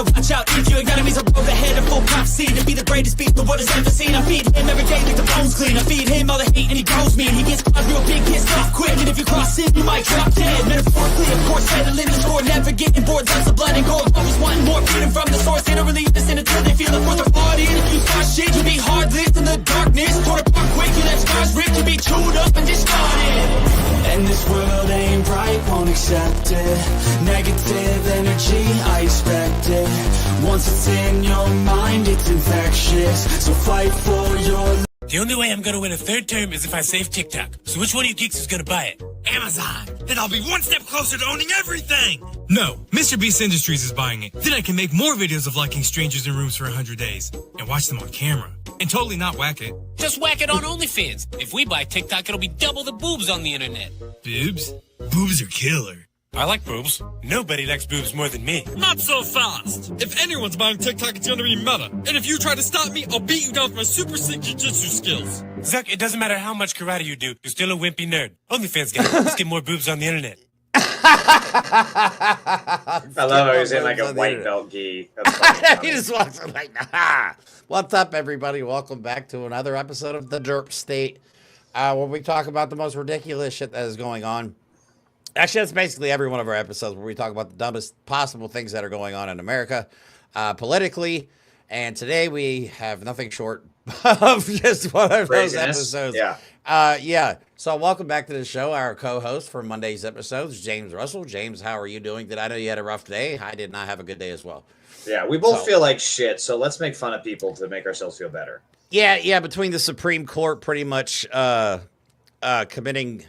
better watch out if your enemy's a road ahead of full prophecy to be the greatest beast the world has ever seen. I feed him every day like the bones clean. I feed him all the hate and he grows me. And he gets caught real big, gets off quick. And if you cross him, you might drop dead. Metaphorically, of course, settling the score. Never getting bored, lots of blood and gore. Always wanting more, freedom from the source. They don't really listen until they feel it for the party. And if you start shit, you be heartless in the darkness. Torn apart quick, you let scars rip. You be chewed up and discarded. And this world ain't right, won't accept it. Negative energy, I expect it. Once it's in your mind, it's infectious. So fight for your... The only way I'm gonna win a third term is if I save TikTok. So which one of you geeks is gonna buy it? Amazon! Then I'll be one step closer to owning everything! No, Mr. Beast Industries is buying it. Then I can make more videos of liking strangers in rooms for 100 days. And watch them on camera. And totally not whack it. Just whack it on OnlyFans. If we buy TikTok, it'll be double the boobs on the internet. Boobs? Boobs are killer. I like boobs. Nobody likes boobs more than me. Not so fast! If anyone's buying TikTok, it's gonna be meta. And if you try to stop me, I'll beat you down with my super sick jujitsu skills. Zuck, it doesn't matter how much karate you do, you're still a wimpy nerd. OnlyFans guy, let's get more boobs on the internet. I love how he's in like a white belt gi. That's funny. He just walks in like, nah. What's up, everybody? Welcome back to another episode of The Derp State, where we talk about the most ridiculous shit that is going on. Actually, that's basically every one of our episodes where we talk about the dumbest possible things that are going on in America, politically. And today we have nothing short of just one of those episodes. Yeah. So welcome back to the show. Our co-host for Monday's episodes, James Russell. James, how are you doing today? I know you had a rough day. I did not have a good day as well. Yeah, we both feel like shit, so let's make fun of people to make ourselves feel better. Yeah, between the Supreme Court pretty much committing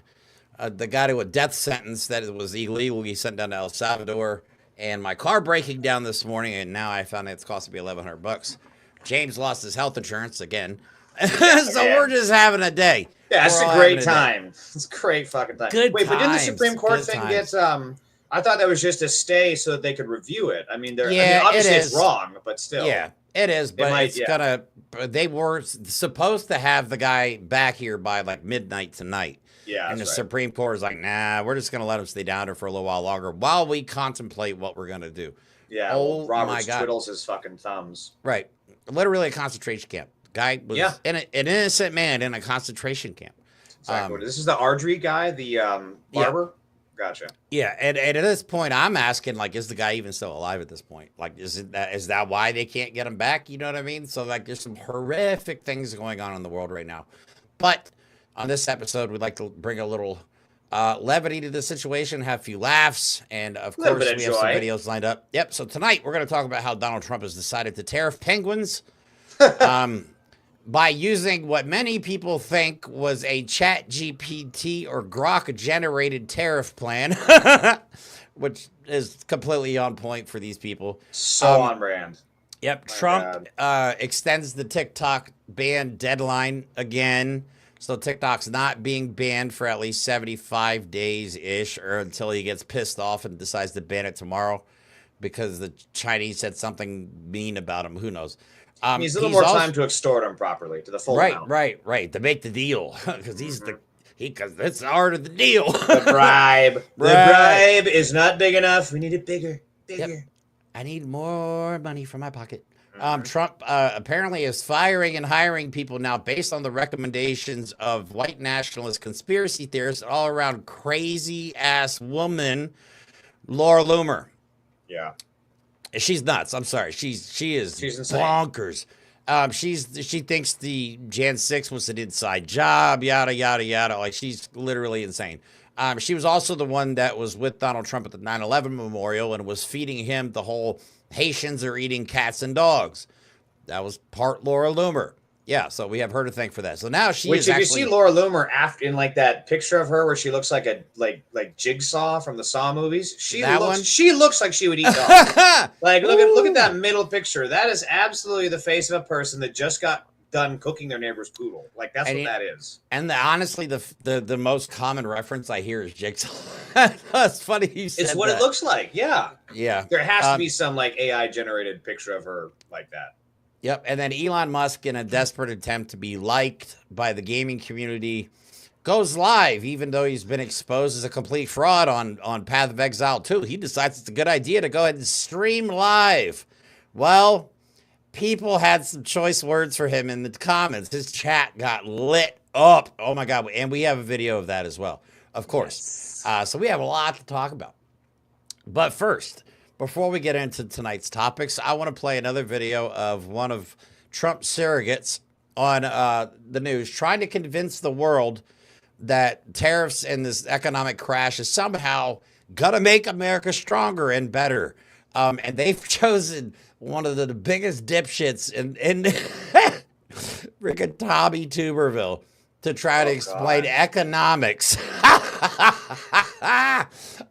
the guy to a death sentence that was illegally sent down to El Salvador, and my car breaking down this morning, and now I found it's costing me $1,100. James lost his health insurance again. So we're just having a day. Yeah, it's a great time. It's a great fucking time. But didn't the Supreme Court thing get I thought that was just a stay so that they could review it. I mean, obviously it's wrong, but still. Yeah, it is, but they were supposed to have the guy back here by like midnight tonight. Yeah, and the Supreme Court is like, nah, we're just going to let him stay down there for a little while longer while we contemplate what we're going to do. Yeah, Roberts twiddles his fucking thumbs. Right. Literally a concentration camp. Guy was an innocent man in a concentration camp. Exactly. This is the Ardrey guy, the barber? Gotcha. Yeah, and at this point, I'm asking, like, is the guy even still alive at this point? Like, is that why they can't get him back? You know what I mean? So, like, there's some horrific things going on in the world right now. But on this episode, we'd like to bring a little levity to the situation, have a few laughs, and of course, we have some videos lined up. Yep, so tonight we're going to talk about how Donald Trump has decided to tariff penguins by using what many people think was a Chat GPT or Grok-generated tariff plan, which is completely on point for these people. So on brand. Yep, Trump extends the TikTok ban deadline again. So TikTok's not being banned for at least 75 days-ish, or until he gets pissed off and decides to ban it tomorrow because the Chinese said something mean about him. Who knows? He's a little more time to extort him properly to the full amount. Right. To make the deal, because because it's the art of the deal. The bribe. The bribe is not big enough. We need it bigger. Yep. I need more money from my pocket. Trump apparently is firing and hiring people now based on the recommendations of white nationalist conspiracy theorists, all around crazy ass woman, Laura Loomer. Yeah. She's nuts. I'm sorry. She's insane. Bonkers. She thinks the Jan 6 was an inside job, yada, yada, yada. Like, she's literally insane. She was also the one that was with Donald Trump at the 9/11 memorial and was feeding him the whole Haitians are eating cats and dogs. That was part Laura Loomer. Yeah, so we have her to thank for that. So now she is actually... If you see Laura Loomer in like that picture of her where she looks like a like Jigsaw from the Saw movies, she looks like she would eat dogs. Like look at that middle picture. That is absolutely the face of a person that just got done cooking their neighbor's poodle. Like that's what that is. And honestly, the most common reference I hear is Jigsaw. That's funny you said It's what it looks like. Yeah. Yeah. There has to be some like AI generated picture of her like that. Yep, and then Elon Musk, in a desperate attempt to be liked by the gaming community, goes live, even though he's been exposed as a complete fraud on Path of Exile 2. He decides it's a good idea to go ahead and stream live Well, people had some choice words for him in the comments. His chat got lit up. Oh my God. And we have a video of that as well, of course. So we have a lot to talk about. But first, before we get into tonight's topics, I want to play another video of one of Trump's surrogates on the news trying to convince the world that tariffs and this economic crash is somehow going to make America stronger and better. And they've chosen one of the biggest dipshits in freaking Tommy Tuberville to try to explain economics.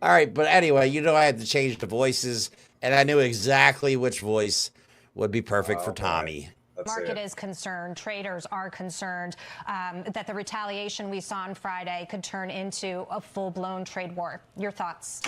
All right, but anyway, I had to change the voices, and I knew exactly which voice would be perfect for Tommy. Market is concerned, traders are concerned that the retaliation we saw on Friday could turn into a full-blown trade war. Your thoughts?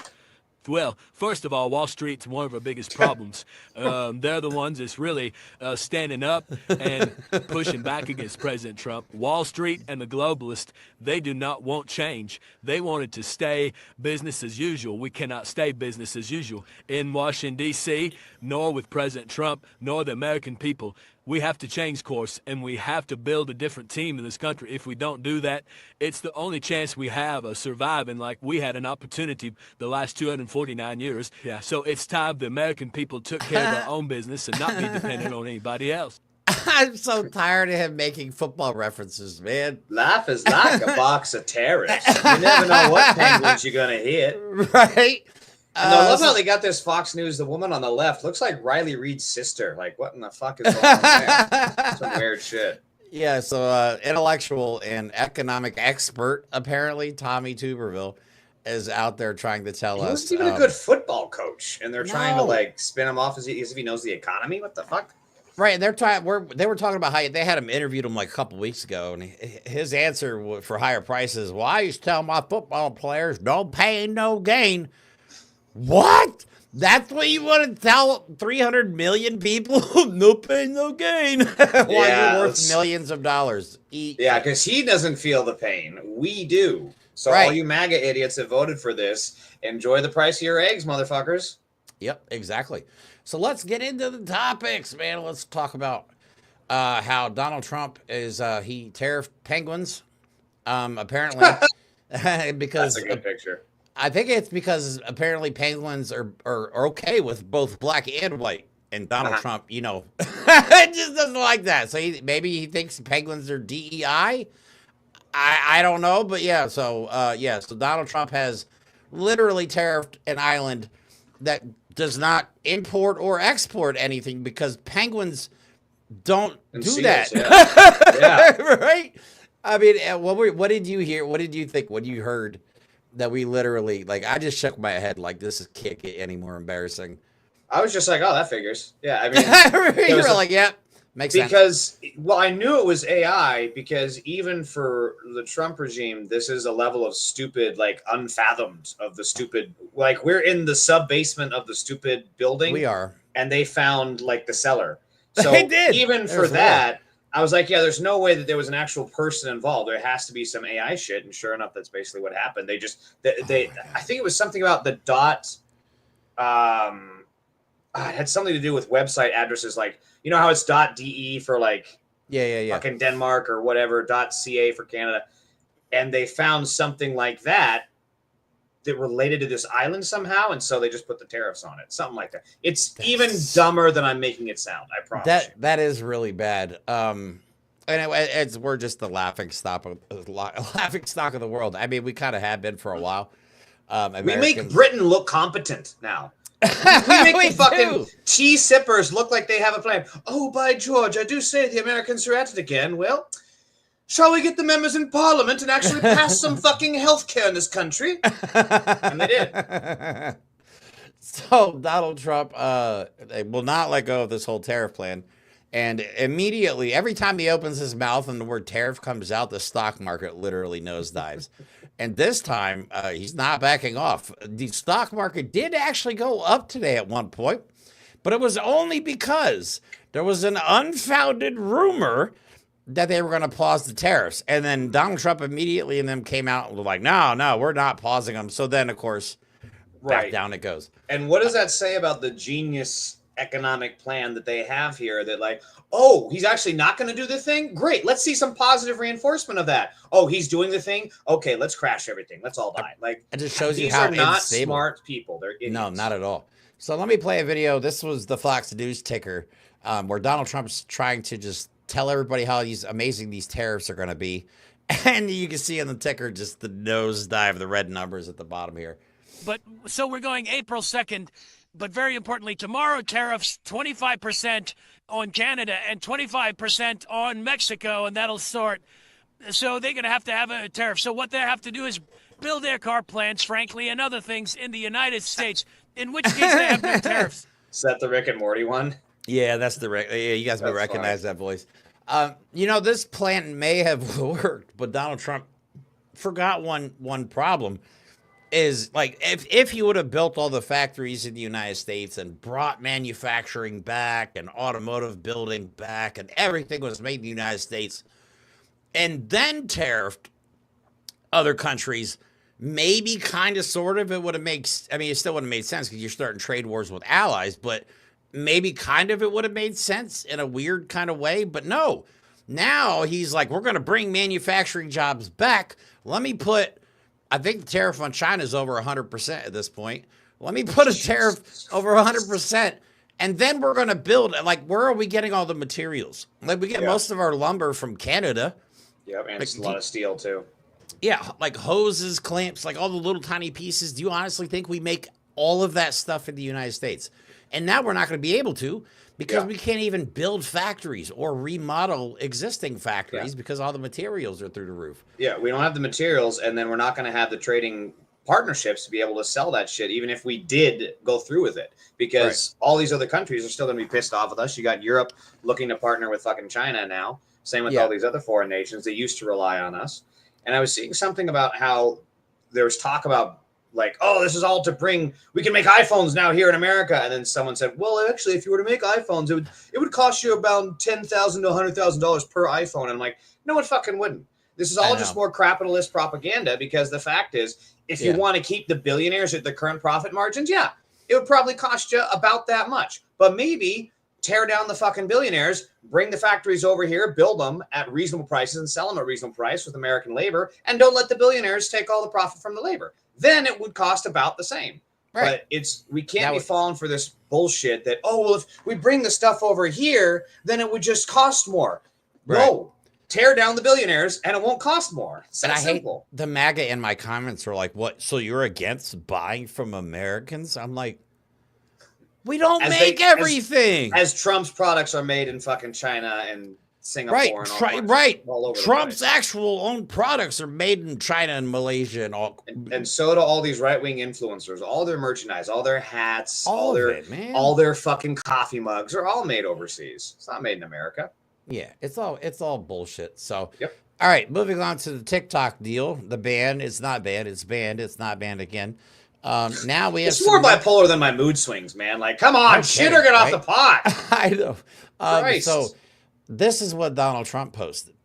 Well, first of all, Wall Street's one of our biggest problems. They're the ones that's really standing up and pushing back against President Trump. Wall Street and the globalists, they do not want change. They want it to stay business as usual. We cannot stay business as usual in Washington, D.C., nor with President Trump, nor the American people. We have to change course, and we have to build a different team in this country. If we don't do that, it's the only chance we have of surviving like we had an opportunity the last 249 years. Yeah. So it's time the American people took care of our own business and not be dependent on anybody else. I'm so tired of him making football references, man. Life is like a box of tariffs. You never know what penguins you're going to hit. Right? And I love how they got this Fox News. The woman on the left looks like Riley Reid's sister. Like, what in the fuck is going on there? Some weird shit. Yeah, so intellectual and economic expert, apparently, Tommy Tuberville, is out there trying to tell us. He wasn't even a good football coach, and they're trying to, like, spin him off as if he knows the economy. What the fuck? Right, and they were talking about how they had him interviewed him like a couple weeks ago, and his answer for higher prices, well, I used to tell my football players, no pain, no gain. What? That's what you want to tell 300 million people? No pain, no gain. While you're worth millions of dollars. Yeah, because he doesn't feel the pain. We do. So all you MAGA idiots that voted for this, enjoy the price of your eggs, motherfuckers. Yep, exactly. So let's get into the topics, man. Let's talk about how Donald Trump is he tariffed penguins, apparently, because that's a good picture. I think it's because apparently penguins are okay with both black and white, and Donald Trump, just doesn't like that. So maybe he thinks penguins are DEI. I don't know, but yeah. So so Donald Trump has literally tariffed an island that does not import or export anything because penguins don't do that. Yeah. Right? I mean, what did you hear? What did you think when you heard that we literally, like, I just shook my head like this can't get any more embarrassing. I was just like, oh, that figures. Yeah, I mean. You were like, yeah, makes sense. Because, well, I knew it was AI because even for the Trump regime, this is a level of stupid, like, unfathomed of the stupid. Like, we're in the sub-basement of the stupid building. We are. And they found, like, the cellar. So they did. Even for that, I was like, yeah, there's no way that there was an actual person involved. There has to be some AI shit. And sure enough, that's basically what happened. They just, I think it was something about the dot. It had something to do with website addresses. Like, you know how it's .de for like, fucking Denmark or whatever, .ca for Canada. And they found something like that related to this island somehow. And so they just put the tariffs on it. Something like that. That's even dumber than I'm making it sound. I promise. That is really bad. And we're just the laughing stock of the world. I mean, we kind of have been for a while. We make Britain look competent now. We make the fucking tea sippers look like they have a plan. Oh, by George, I do say the Americans are at it again. Well, shall we get the members in Parliament and actually pass some fucking health care in this country? And they did. So Donald Trump will not let go of this whole tariff plan. And immediately, every time he opens his mouth and the word tariff comes out, the stock market literally nosedives. And this time, he's not backing off. The stock market did actually go up today at one point, but it was only because there was an unfounded rumor that they were going to pause the tariffs. And then Donald Trump immediately and them came out and were like, no, we're not pausing them. So then, of course, back down it goes. And what does that say about the genius economic plan that they have here that like, oh, he's actually not going to do the thing. Great. Let's see some positive reinforcement of that. Oh, he's doing the thing. Okay. Let's crash everything. Let's all die. Like, it just shows you these how are not unstable. smart people. They're idiots. No, not at all. So let me play a video. This was the Fox News ticker where Donald Trump's trying to just tell everybody how amazing these tariffs are going to be. And you can see in the ticker just the nosedive, the red numbers at the bottom here. But so we're going April 2nd, but very importantly, tomorrow tariffs 25% on Canada and 25% on Mexico, and that'll start. So they're going to have a tariff. So what they have to do is build their car plants, frankly, and other things in the United States, in which case they have no tariffs. Is that the Rick and Morty one? Yeah, that's the yeah. You guys may recognize that voice. You know, this plan may have worked, but Donald Trump forgot one problem. Is like if he would have built all the factories in the United States and brought manufacturing back and automotive building back and everything was made in the United States and then tariffed other countries, maybe kind of sort of it would have made, I mean, it still wouldn't have made sense because you're starting trade wars with allies, but maybe kind of it would have made sense in a weird kind of way. But no, now he's like, we're going to bring manufacturing jobs back. Let me put, I think the tariff on China is over 100% at this point. Let me put a tariff over 100%. And then we're going to build, like, where are we getting all the materials? Like, we get most of our lumber from Canada. Yep, and like, a lot of steel, too. Yeah, like hoses, clamps, like all the little tiny pieces. Do you honestly think we make all of that stuff in the United States? And now we're not going to be able to because we can't even build factories or remodel existing factories because all the materials are through the roof. Yeah, we don't have the materials, and then we're not going to have the trading partnerships to be able to sell that shit, even if we did go through with it, because all these other countries are still going to be pissed off with us. You got Europe looking to partner with fucking China now. Same with all these other foreign nations. They used to rely on us. And I was seeing something about how there was talk about like, oh, this is all to bring, we can make iPhones now here in America. And then someone said, well, actually, if you were to make iPhones, it would cost you about $10,000 to $100,000 per iPhone. And I'm like, no, it fucking wouldn't. This is all just more capitalist propaganda, because the fact is, if you want to keep the billionaires at the current profit margins, it would probably cost you about that much. But maybe tear down the fucking billionaires, bring the factories over here, build them at reasonable prices and sell them at reasonable price with American labor, and don't let the billionaires take all the profit from the labor. Then it would cost about the same. But we can't be falling for this bullshit that, oh, well, if we bring the stuff over here, then it would just cost more. No, tear down the billionaires and it won't cost more. It's that simple. Hate the MAGA in my comments are like, what? So you're against buying from Americans? I'm like, we don't make everything. As Trump's products are made in fucking China and Singapore and all over Trump's actual own products are made in China and Malaysia and all. And so do all these right-wing influencers. All their merchandise, all their hats, all their fucking coffee mugs are all made overseas. It's not made in America. Yeah, it's all bullshit. So, all right, moving on to the TikTok deal. The ban, it's not banned, it's banned, it's not banned again. Now we have it's more bipolar than my mood swings, man. Like, come on, shit or get off the pot. I know. So this is what Donald Trump posted.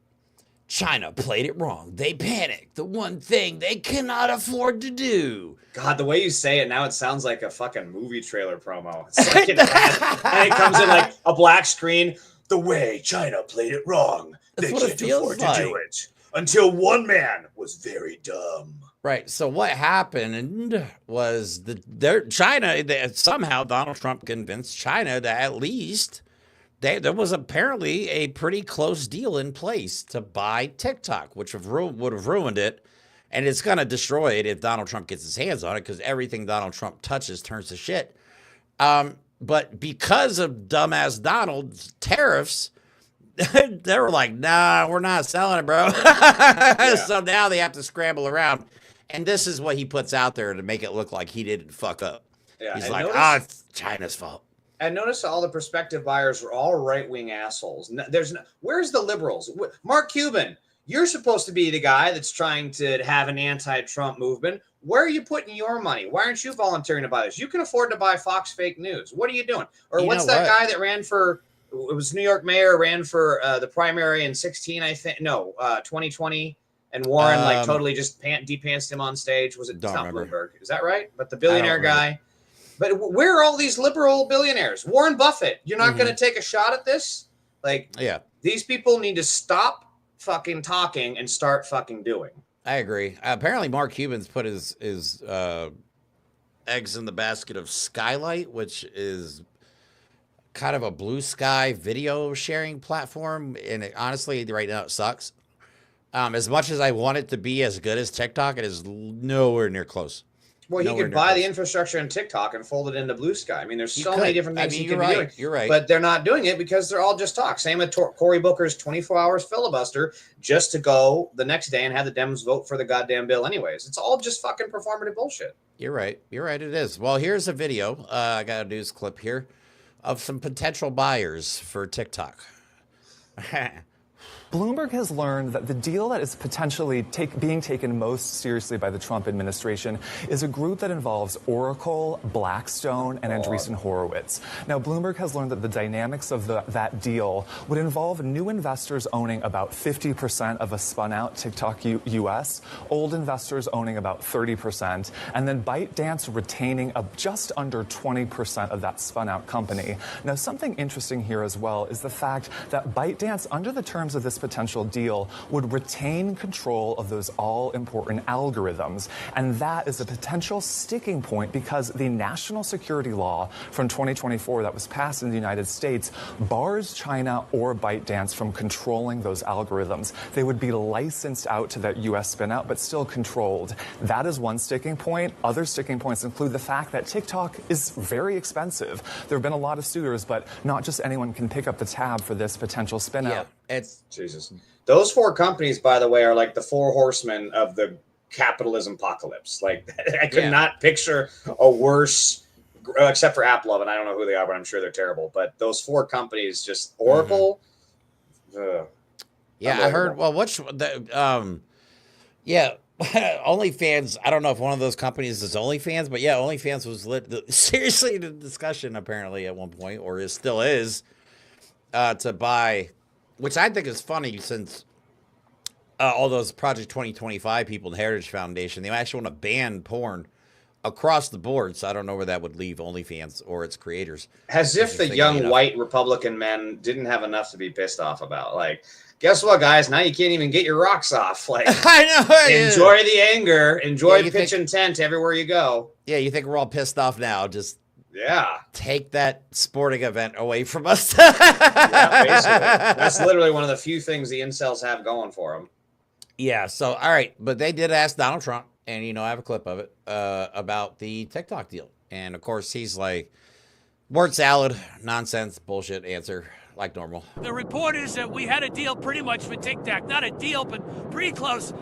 China played it wrong. They panicked. The one thing they cannot afford to do. God, the way you say it now, it sounds like a fucking movie trailer promo. It's like and it comes in like a black screen. The way China played it wrong. They can't afford to do it. Until one man was very dumb. Right. So what happened was somehow Donald Trump convinced China that at least there was apparently a pretty close deal in place to buy TikTok, which would have ruined it. And it's going to destroy it if Donald Trump gets his hands on it, because everything Donald Trump touches turns to shit. But because of dumbass Donald's tariffs, they were like, nah, we're not selling it, bro. So now they have to scramble around. And this is what he puts out there to make it look like he didn't fuck up. Yeah, he's like, it's China's fault. And notice all the prospective buyers are all right-wing assholes. Where's the liberals? Mark Cuban, you're supposed to be the guy that's trying to have an anti-Trump movement. Where are you putting your money? Why aren't you volunteering to buy this? You can afford to buy Fox fake news. What are you doing? Or what's that guy that ran for, it was New York mayor, ran for the primary in 2020, and Warren totally just de-pantsed him on stage. Was it not Bloomberg? Is that right? But the billionaire guy. But where are all these liberal billionaires? Warren Buffett, you're not going to take a shot at this? Like, Yeah. These people need to stop fucking talking and start fucking doing. I agree. Apparently, Mark Cuban's put his eggs in the basket of Skylight, which is kind of a blue sky video sharing platform. And honestly, right now it sucks. As much as I want it to be as good as TikTok, it is nowhere near close. Well, he could buy the infrastructure in TikTok and fold it into Blue Sky. I mean, there's so many different things he could be doing. You're right. But they're not doing it because they're all just talk. Same with Cory Booker's 24 hours filibuster just to go the next day and have the Dems vote for the goddamn bill anyways. It's all just fucking performative bullshit. You're right. You're right. It is. Well, here's a video. I got a news clip here of some potential buyers for TikTok. Bloomberg has learned that the deal that is potentially being taken most seriously by the Trump administration is a group that involves Oracle, Blackstone, and Andreessen Horowitz. Now, Bloomberg has learned that the dynamics of that deal would involve new investors owning about 50% of a spun-out TikTok US, old investors owning about 30%, and then ByteDance retaining just under 20% of that spun-out company. Now, something interesting here as well is the fact that ByteDance, under the terms of this potential deal, would retain control of those all-important algorithms. And that is a potential sticking point because the national security law from 2024 that was passed in the United States bars China or ByteDance from controlling those algorithms. They would be licensed out to that U.S. spin-out, but still controlled. That is one sticking point. Other sticking points include the fact that TikTok is very expensive. There have been a lot of suitors, but not just anyone can pick up the tab for this potential spin-out. Yeah. It's Jesus. Those four companies, by the way, are like the four horsemen of the capitalism apocalypse. Like, I could not picture a worse, except for AppLove, and I don't know who they are, but I'm sure they're terrible. But those four companies, just Oracle. Yeah, I heard. Well, OnlyFans. I don't know if one of those companies is OnlyFans, but yeah, OnlyFans was seriously the discussion apparently at one point, or still is, to buy. Which I think is funny since all those Project 2025 people in Heritage Foundation, they actually want to ban porn across the board. So I don't know where that would leave OnlyFans or its creators. As if the young white Republican men didn't have enough to be pissed off about. Like, guess what, guys? Now you can't even get your rocks off. Like, I know. Enjoy the anger. Enjoy pitch and tent everywhere you go. Yeah, you think we're all pissed off now? Just take that sporting event away from us. Yeah, basically. That's literally one of the few things the incels have going for them. Yeah, so, all right. But they did ask Donald Trump, and, I have a clip of it, about the TikTok deal. And, of course, he's like, word salad, nonsense, bullshit answer, like normal. The report is that we had a deal pretty much for TikTok. Not a deal, but pretty close.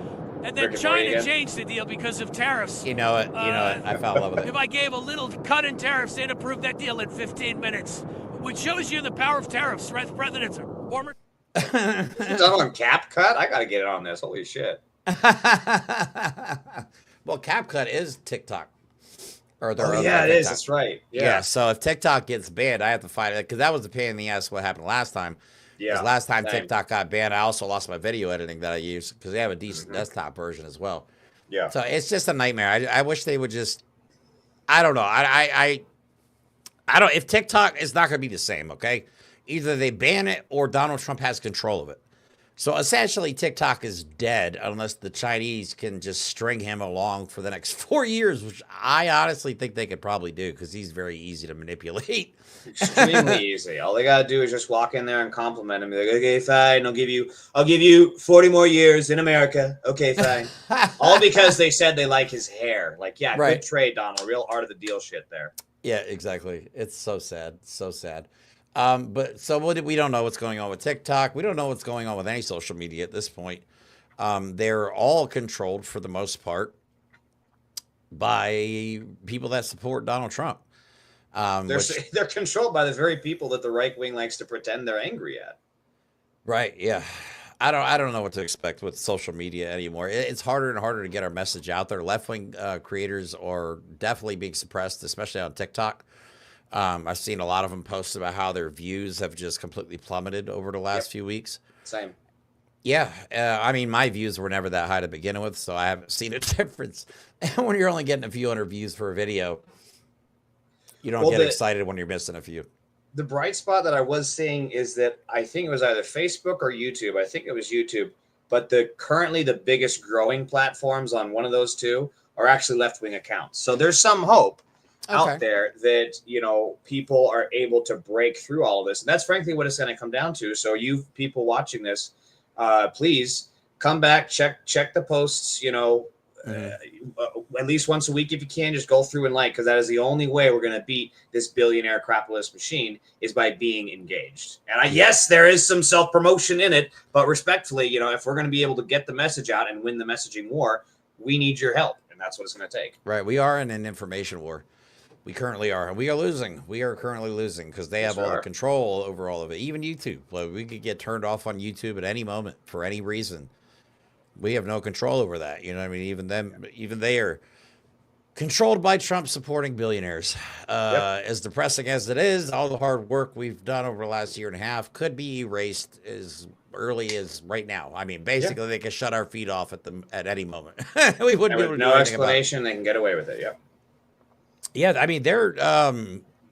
And then China changed the deal because of tariffs. You know it. I fell in love with it. If I gave a little cut in tariffs, they'd approve that deal in 15 minutes. Which shows you the power of tariffs, right? Presidents are former. Done on CapCut? I got to get it on this. Holy shit. Well, CapCut is TikTok. Or it is. That's right. Yeah. So if TikTok gets banned, I have to fight it because that was a pain in the ass. What happened last time? Yeah. Last time TikTok got banned, I also lost my video editing that I used because they have a decent desktop version as well. Yeah. So it's just a nightmare. I wish they would just. I don't know. I don't. If TikTok is not going to be the same, okay? Either they ban it or Donald Trump has control of it. So essentially, TikTok is dead unless the Chinese can just string him along for the next 4 years, which I honestly think they could probably do because he's very easy to manipulate. Extremely easy. All they gotta do is just walk in there and compliment him. Be like, okay, fine, I'll give you 40 more years in America. Okay, fine. All because they said they like his hair. Like, yeah, good trade, Donald. Real art of the deal shit there. Yeah, exactly. It's so sad. So sad. But so we don't know what's going on with TikTok. We don't know what's going on with any social media at this point. They're all controlled for the most part by people that support Donald Trump. They're controlled by the very people that the right wing likes to pretend they're angry at. Right. Yeah. I don't know what to expect with social media anymore. It's harder and harder to get our message out there. Left wing creators are definitely being suppressed, especially on TikTok. I've seen a lot of them post about how their views have just completely plummeted over the last few weeks. Same. Yeah. I mean, my views were never that high to begin with, so I haven't seen a difference. When you're only getting a few hundred views for a video, You don't get excited when you're missing a few. The bright spot that I was seeing is that I think it was either Facebook or YouTube. I think it was YouTube. But currently the biggest growing platforms on one of those two are actually left-wing accounts. So there's some hope out there that, you know, people are able to break through all of this. And that's frankly what it's going to come down to. So you people watching this, please come back, check the posts, you know, at least once a week if you can. Just go through and like, because that is the only way we're going to beat this billionaire capitalist machine, is by being engaged. And yes, there is some self-promotion in it, but respectfully, you know, if we're going to be able to get the message out and win the messaging war, we need your help, and that's what it's going to take. Right, we are in an information war. We currently are. We are losing. We are currently losing because they have all the control over all of it. Even YouTube. Like, we could get turned off on YouTube at any moment for any reason. We have no control over that. You know what I mean? Even they are controlled by Trump supporting billionaires. As depressing as it is, all the hard work we've done over the last year and a half could be erased as early as right now. I mean, basically, they can shut our feet off at any moment. We wouldn't be able to do anything explanation. They can get away with it. Yeah. Yeah, I mean, they're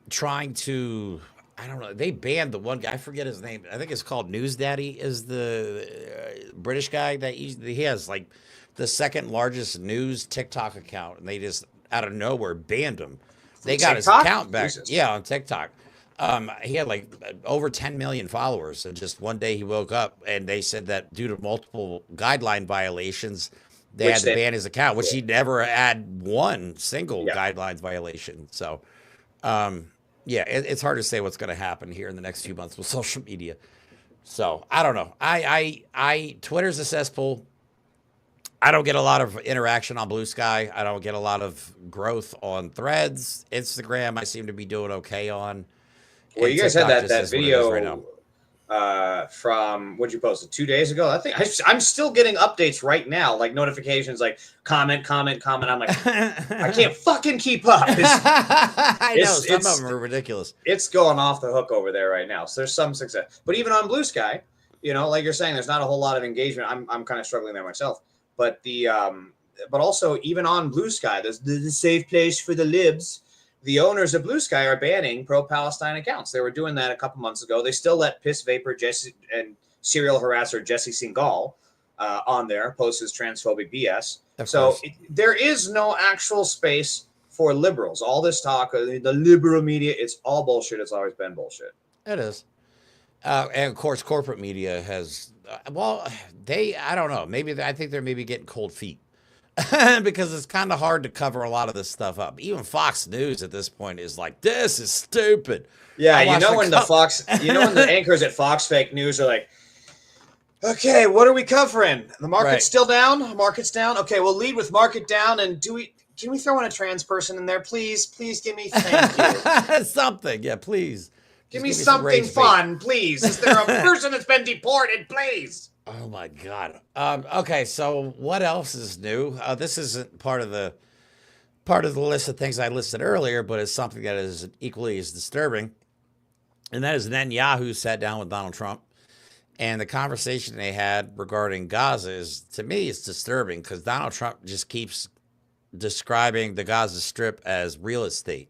trying to, I don't know, they banned the one guy, I forget his name. I think it's called News Daddy, is the British guy that he has like the second largest news TikTok account, and they just out of nowhere banned him. They got his account back. Jesus. Yeah, on TikTok. He had like over 10 million followers, and just one day he woke up and they said that due to multiple guideline violations, they had to ban his account, which he never had one single guidelines violation. So, it's hard to say what's going to happen here in the next few months with social media. So I don't know. Twitter's a cesspool. I don't get a lot of interaction on Blue Sky. I don't get a lot of growth on Threads. Instagram, I seem to be doing okay on. Well, you guys had that video right now. From what'd you post it 2 days ago? I think I'm still getting updates right now, like notifications, like comment. I'm like, I can't fucking keep up. I know some of them are ridiculous. It's going off the hook over there right now. So there's some success, but even on Blue Sky, you know, like you're saying, there's not a whole lot of engagement. I'm kind of struggling there myself, but but also even on Blue Sky, there's the safe place for the libs. The owners of Blue Sky are banning pro-Palestine accounts. They were doing that a couple months ago. They still let piss vapor Jesse and serial harasser Jesse Singal on there, post his transphobic BS. So there is no actual space for liberals. All this talk, the liberal media, it's all bullshit. It's always been bullshit. It is. And of course, corporate media has, I don't know. I think they're maybe getting cold feet. Because it's kind of hard to cover a lot of this stuff up. Even Fox News at this point is like, this is stupid. Yeah, you know when the anchors at Fox Fake News are like, okay, what are we covering? The market's still down? Market's down? Okay, we'll lead with market down, and can we throw in a trans person in there, please? Please give me, thank you. Something, yeah, please. Give me something fun, please. Is there a person that's been deported, please? Oh my God. Okay, so what else is new? This isn't part of the list of things I listed earlier, but it's something that is equally as disturbing. And that is Netanyahu sat down with Donald Trump, and the conversation they had regarding Gaza is, to me, it's disturbing because Donald Trump just keeps describing the Gaza Strip as real estate.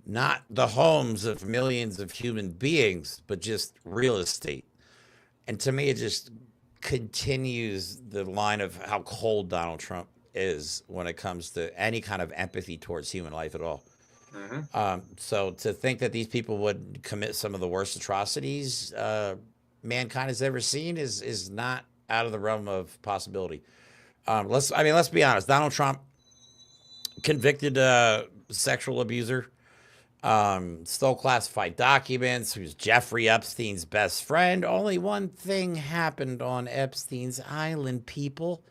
Not the homes of millions of human beings, but just real estate. And to me, it just continues the line of how cold Donald Trump is when it comes to any kind of empathy towards human life at all. Mm-hmm. So to think that these people would commit some of the worst atrocities mankind has ever seen is not out of the realm of possibility. Let's be honest. Donald Trump, convicted sexual abuser. Stole classified documents, who's Jeffrey Epstein's best friend. Only one thing happened on Epstein's Island, people.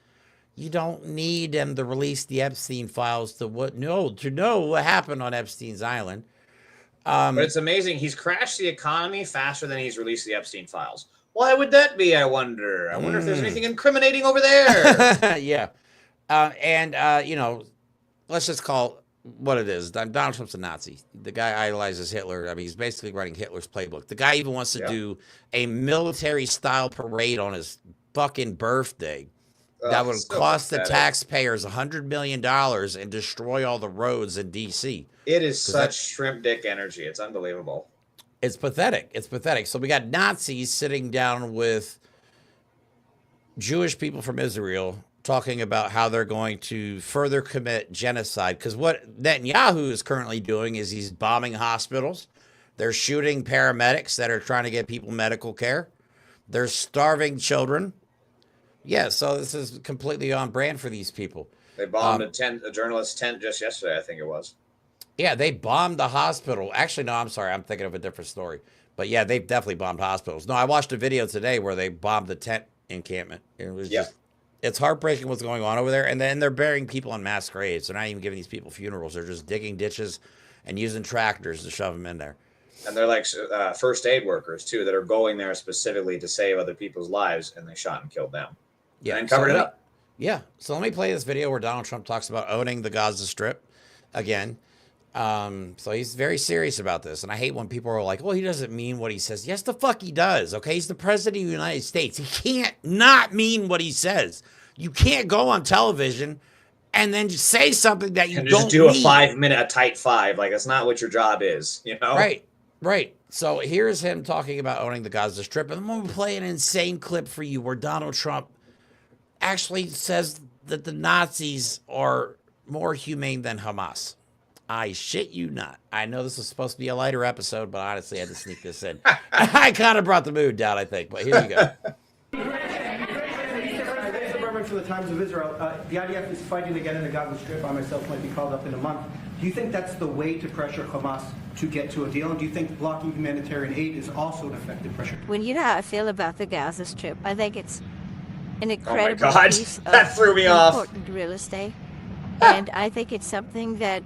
You don't need them to release the Epstein files to know what happened on Epstein's Island. But it's amazing. He's crashed the economy faster than he's released the Epstein files. Why would that be, I wonder? I wonder if there's anything incriminating over there. Yeah. Let's just call what it is. Donald Trump's a Nazi. The guy idolizes Hitler. I mean, he's basically writing Hitler's playbook. The guy even wants to do a military-style parade on his fucking birthday that would cost the taxpayers $100 million and destroy all the roads in D.C. It is such shrimp dick energy. It's unbelievable. It's pathetic. It's pathetic. So we got Nazis sitting down with Jewish people from Israel talking about how they're going to further commit genocide. Because what Netanyahu is currently doing is he's bombing hospitals. They're shooting paramedics that are trying to get people medical care. They're starving children. Yeah, so this is completely on brand for these people. They bombed a journalist's tent just yesterday, I think it was. Yeah, they bombed the hospital. Actually, no, I'm sorry. I'm thinking of a different story. But yeah, they've definitely bombed hospitals. No, I watched a video today where they bombed the tent encampment. It was just, it's heartbreaking what's going on over there. And then they're burying people on mass graves. They're not even giving these people funerals. They're just digging ditches and using tractors to shove them in there. And they're like first aid workers, too, that are going there specifically to save other people's lives, and they shot and killed them. Yeah, and covered it up. Yeah. So let me play this video where Donald Trump talks about owning the Gaza Strip again. So he's very serious about this. And I hate when people are like, well, he doesn't mean what he says. Yes, the fuck he does. Okay. He's the president of the United States. He can't not mean what he says. You can't go on television and then just say something that you don't just do mean. a 5 minute, a tight 5. Like, that's not what your job is, you know? Right. So here's him talking about owning the Gaza Strip. And I'm going to play an insane clip for you where Donald Trump actually says that the Nazis are more humane than Hamas. I shit you not. I know this was supposed to be a lighter episode, but honestly, I had to sneak this in. I kind of brought the mood down, I think, but here you go. For the Times of Israel, the IDF is fighting again in the Gaza Strip. I myself might be called up in a month. Do you think that's the way to pressure Hamas to get to a deal? And do you think blocking humanitarian aid is also an effective pressure? Well, you know how I feel about the Gaza Strip. I think it's an incredible piece of that threw me important real estate. And I think it's something that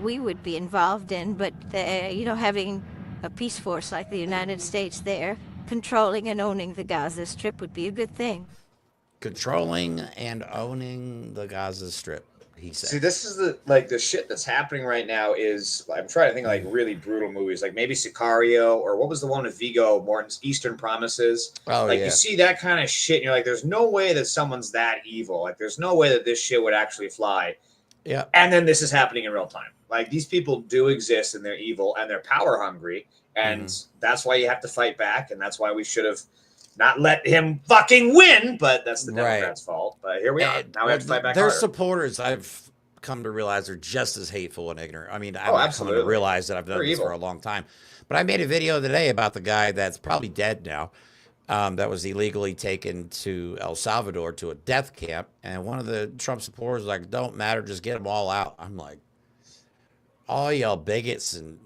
we would be involved in, but having a peace force like the United States there, controlling and owning the Gaza Strip would be a good thing. Controlling and owning the Gaza Strip, he said. See, this is the shit that's happening right now is, I'm trying to think of like really brutal movies, like maybe Sicario, or what was the one with Viggo Mortensen, Eastern Promises. Oh, like, you see that kind of shit and you're like, there's no way that someone's that evil. Like, there's no way that this shit would actually fly. Yeah. And then this is happening in real time. Like, these people do exist and they're evil and they're power hungry. And that's why you have to fight back. And that's why we should have not let him fucking win. But that's the Democrats' fault. But here we are. Now we have to fight back. Their supporters, I've come to realize, are just as hateful and ignorant. I mean, I've come to realize that I've done this for a long time. But I made a video today about the guy that's probably dead now. That was illegally taken to El Salvador to a death camp. And one of the Trump supporters was like, don't matter, just get them all out. I'm like, all y'all bigots, and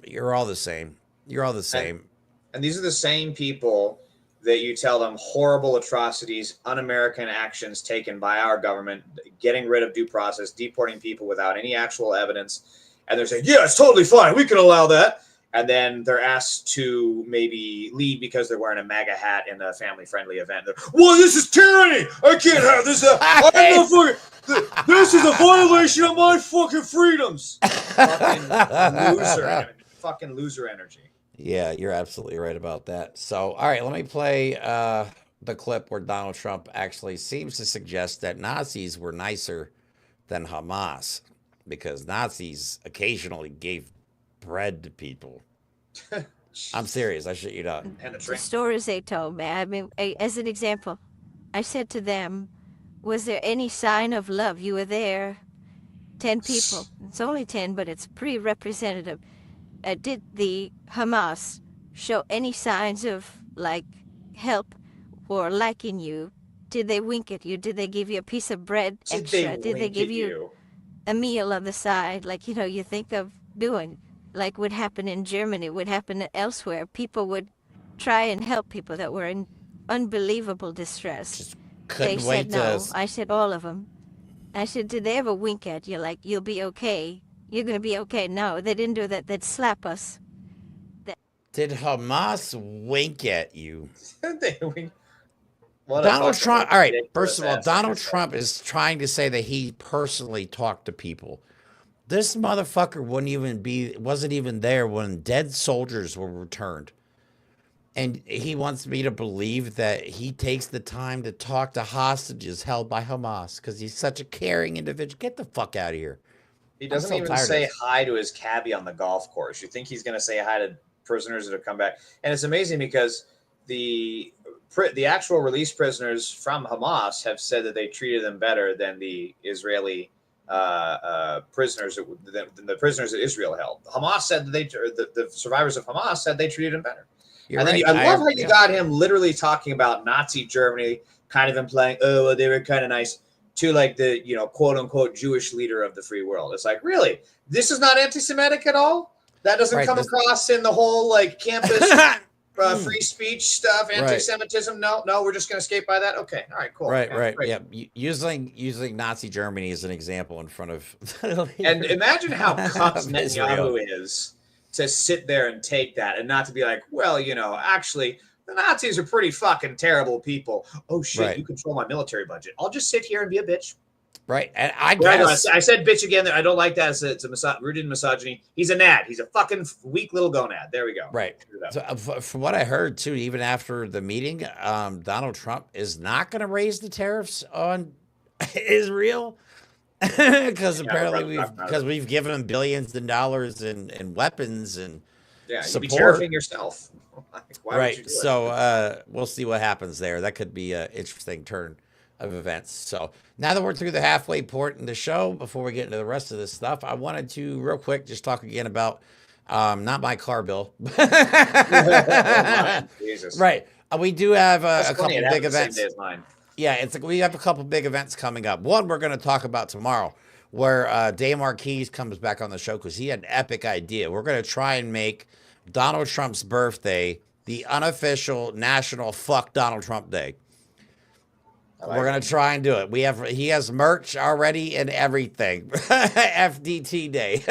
you're all the same. You're all the same. And these are the same people that you tell them horrible atrocities, un-American actions taken by our government, getting rid of due process, deporting people without any actual evidence. And they're saying, yeah, it's totally fine. We can allow that. And then they're asked to maybe leave because they're wearing a MAGA hat in a family-friendly event. Well, this is tyranny. I can't have this. This is a violation of my fucking freedoms. Fucking loser energy. Yeah, you're absolutely right about that. So, all right, let me play the clip where Donald Trump actually seems to suggest that Nazis were nicer than Hamas because Nazis occasionally gave bread to people. I'm serious. I shit you not. The stories they told me, I mean, as an example, I said to them, was there any sign of love? You were there, 10 people. It's only 10, but it's pretty representative. Did the Hamas show any signs of, like, help or liking you? Did they wink at you? Did they give you a piece of bread extra? Did they give you a meal on the side, like, you think of doing? Like would happen in Germany, would happen elsewhere. People would try and help people that were in unbelievable distress. They said no. I said all of them. I said, did they ever wink at you like, you'll be okay? You're going to be okay? No, they didn't do that. They'd slap us. Did Hamas wink at you? They wink. Donald Trump, all right, first of all, Donald Trump is trying to say that he personally talked to people. This motherfucker wasn't even there when dead soldiers were returned. And he wants me to believe that he takes the time to talk to hostages held by Hamas because he's such a caring individual. Get the fuck out of here. He doesn't even say hi to his cabbie on the golf course. You think he's going to say hi to prisoners that have come back? And it's amazing because the actual released prisoners from Hamas have said that they treated them better than the Israeli prisoners, than the prisoners that Israel held. Hamas said that the survivors of Hamas said they treated him better. You're and right. then I love how you got him literally talking about Nazi Germany, kind of implying, oh, well, they were kind of nice, to like the, you know, quote unquote Jewish leader of the free world. It's like, really? This is not anti-Semitic at all? That doesn't come across in the whole like campus free speech stuff, anti-Semitism. No, we're just going to skip by that. Okay, all right, cool. Right. Yeah, using Nazi Germany as an example in front of. And imagine how cucked Netanyahu is to sit there and take that, and not to be like, well, you know, actually, the Nazis are pretty fucking terrible people. Oh shit, you control my military budget. I'll just sit here and be a bitch. Right, and I guess I said bitch again. I don't like that. It's rooted in misogyny. He's a nad. He's a fucking weak little gonad. There we go. Right. So, from what I heard too, even after the meeting, Donald Trump is not going to raise the tariffs on Israel because apparently we've given him billions of dollars in weapons and support. You'd be tariffing yourself. Why would you do it? So we'll see what happens there. That could be an interesting turn of events. So now that we're through the halfway point in the show, before we get into the rest of this stuff, I wanted to real quick just talk again about not my car bill. Jesus. Right. We do have a couple big events. Yeah, we have a couple big events coming up. One we're going to talk about tomorrow, where Dave Marquise comes back on the show because he had an epic idea. We're going to try and make Donald Trump's birthday the unofficial national fuck Donald Trump day. We're going to try and do it. He has merch already and everything. FDT day.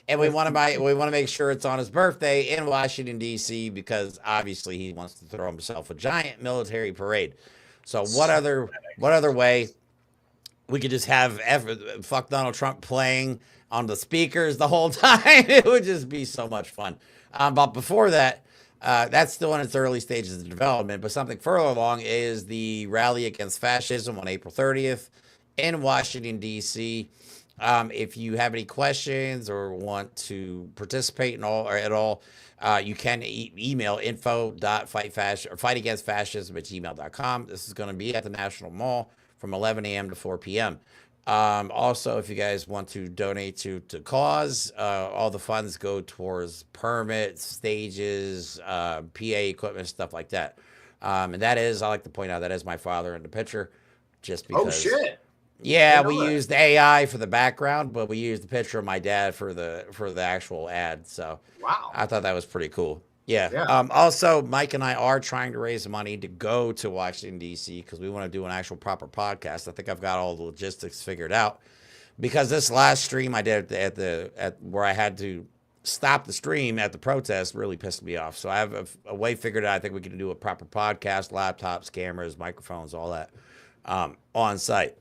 And we want to make sure it's on his birthday in Washington D.C. because obviously he wants to throw himself a giant military parade. So what other way we could just have fuck Donald Trump playing on the speakers the whole time? It would just be so much fun. But before that, that's still in its early stages of development, but something further along is the Rally Against Fascism on April 30th in Washington, D.C. If you have any questions or want to participate at all, you can email info.fightagainstfascism@gmail.com. This is going to be at the National Mall from 11 a.m. to 4 p.m. Also, if you guys want to donate to cause, all the funds go towards permits, stages, PA equipment, stuff like that. And that is, I like to point out, that is my father in the picture, just because. Oh shit! Yeah, we used AI for the background, but we used the picture of my dad for the actual ad. So wow, I thought that was pretty cool. Yeah. Also, Mike and I are trying to raise money to go to Washington, D.C. because we want to do an actual proper podcast. I think I've got all the logistics figured out because this last stream I did at where I had to stop the stream at the protest really pissed me off. So I have a way figured out. I think we can do a proper podcast, laptops, cameras, microphones, all that on site.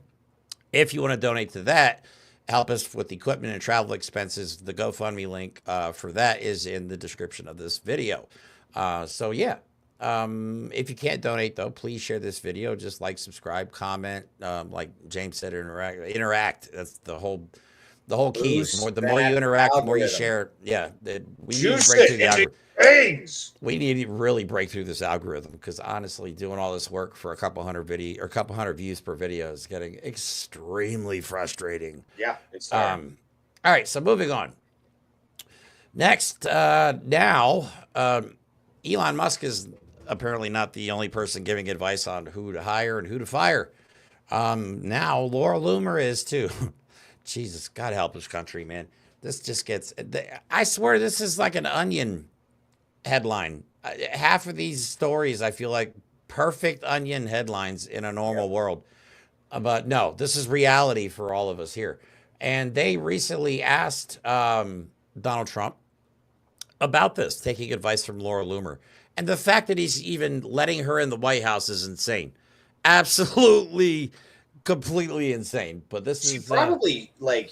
If you want to donate to that, help us with equipment and travel expenses, the GoFundMe link for that is in the description of this video. So yeah, if you can't donate though, please share this video. Just like, subscribe, comment. Like James said, interact. That's the whole key. The more you interact, the more you share. Yeah, we need to break through the algorithm. We need to really break through this algorithm because honestly, doing all this work for a couple hundred views per video is getting extremely frustrating. Yeah, it's all right. So moving on. Next, now, Elon Musk is apparently not the only person giving advice on who to hire and who to fire. Now Laura Loomer is too. Jesus, God help this country, man. This just gets. I swear, this is like an Onion headline. Half of these stories I feel like perfect Onion headlines in a normal world, but no, this is reality for all of us here. And they recently asked Donald Trump about this, taking advice from Laura Loomer, and the fact that he's even letting her in the White House is insane. Absolutely, completely insane. But this is probably like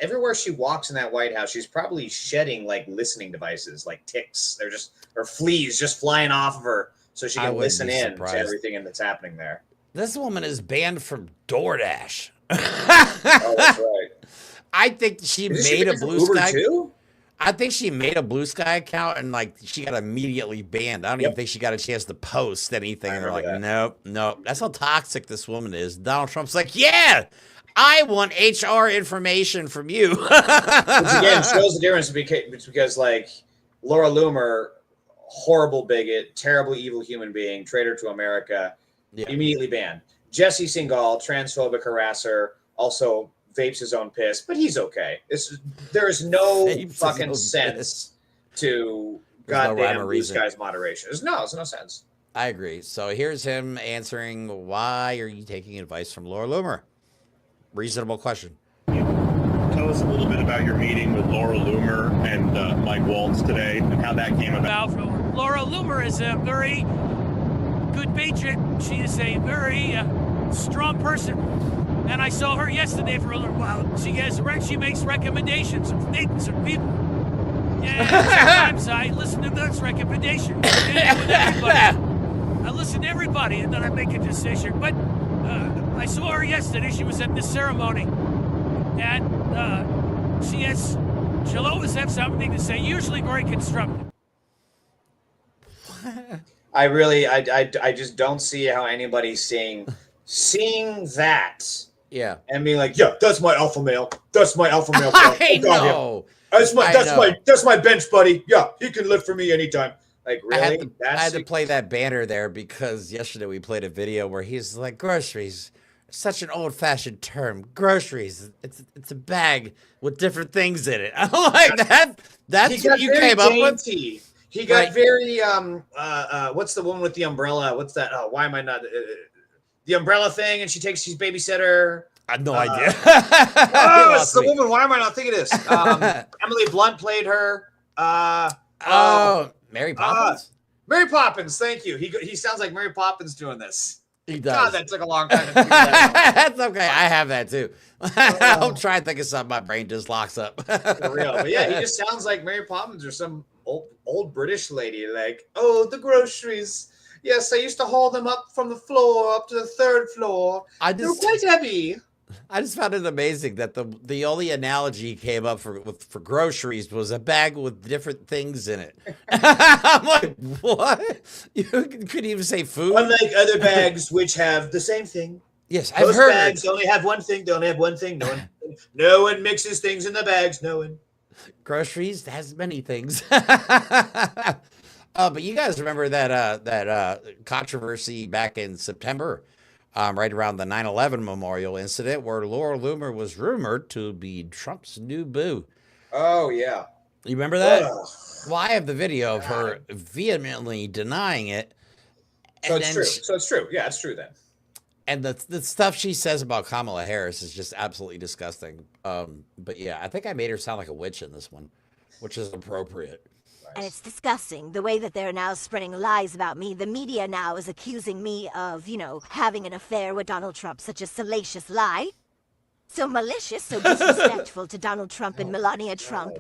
everywhere she walks in that White House, she's probably shedding like listening devices, like ticks. They're just, or fleas just flying off of her, so she can listen in to everything that's happening there. This woman is banned from DoorDash. Oh, that's right. I think she Is she made a banned from Blue Uber Sky. too? I think she made a Blue Sky account and like she got immediately banned. I don't even think she got a chance to post anything. And they're like, nope. That's how toxic this woman is. Donald Trump's like, yeah, I want HR information from you. Which again shows the difference because like Laura Loomer, horrible bigot, terrible evil human being, traitor to America, immediately banned. Jesse Singal, transphobic harasser, also vapes his own piss, but he's okay. There is no fucking sense to goddamn Blue Sky's moderation. There's no sense. I agree. So here's him answering, why are you taking advice from Laura Loomer? Reasonable question. Tell us a little bit about your meeting with Laura Loomer and Mike Waltz today and how that came about. Laura Loomer is a very good patriot. She is a very strong person. And I saw her yesterday for a little while. She makes recommendations of things and people. Yeah, sometimes I listen to those recommendations. I listen to everybody and then I make a decision. But I saw her yesterday. She was at the ceremony. And she'll always have something to say, usually very constructive. I just don't see how anybody's seeing that. Yeah. And being like, yeah, that's my alpha male. That's my alpha male. I know. That's my bench buddy. Yeah, he can live for me anytime. Like, really? I had to play that banner there because yesterday we played a video where he's like, groceries, such an old-fashioned term. Groceries, it's a bag with different things in it. I'm like, that's what you came up with? He got very, what's the woman with the umbrella? What's that? Oh, why am I not... the umbrella thing, and she's babysitter. I have no idea. It's the woman. Why am I not thinking of this? Emily Blunt played her. Mary Poppins? Mary Poppins, thank you. He sounds like Mary Poppins doing this. He does. God, that took a long time to figure that out. That's okay. I have that too. I'll try and think of something. My brain just locks up. For real. But yeah, he just sounds like Mary Poppins or some old British lady. Like, oh, the groceries. Yes, I used to haul them up from the floor up to the third floor. They're quite heavy. I just found it amazing that the only analogy he came up for groceries was a bag with different things in it. I'm like, what? You couldn't even say food? Unlike other bags which have the same thing. Yes, Most I've heard. bags only have one thing. They only have one thing. No one mixes things in the bags. No one. Groceries has many things. But you guys remember that controversy back in September, right around the 9/11 memorial incident, where Laura Loomer was rumored to be Trump's new boo. Oh yeah, you remember that? Well, I have the video of her vehemently denying it. So it's true. So it's true. Yeah, it's true then. And the stuff she says about Kamala Harris is just absolutely disgusting. But yeah, I think I made her sound like a witch in this one, which is appropriate. And it's disgusting, the way that they're now spreading lies about me. The media now is accusing me of, having an affair with Donald Trump. Such a salacious lie. So malicious, so disrespectful to Donald Trump and Melania Trump.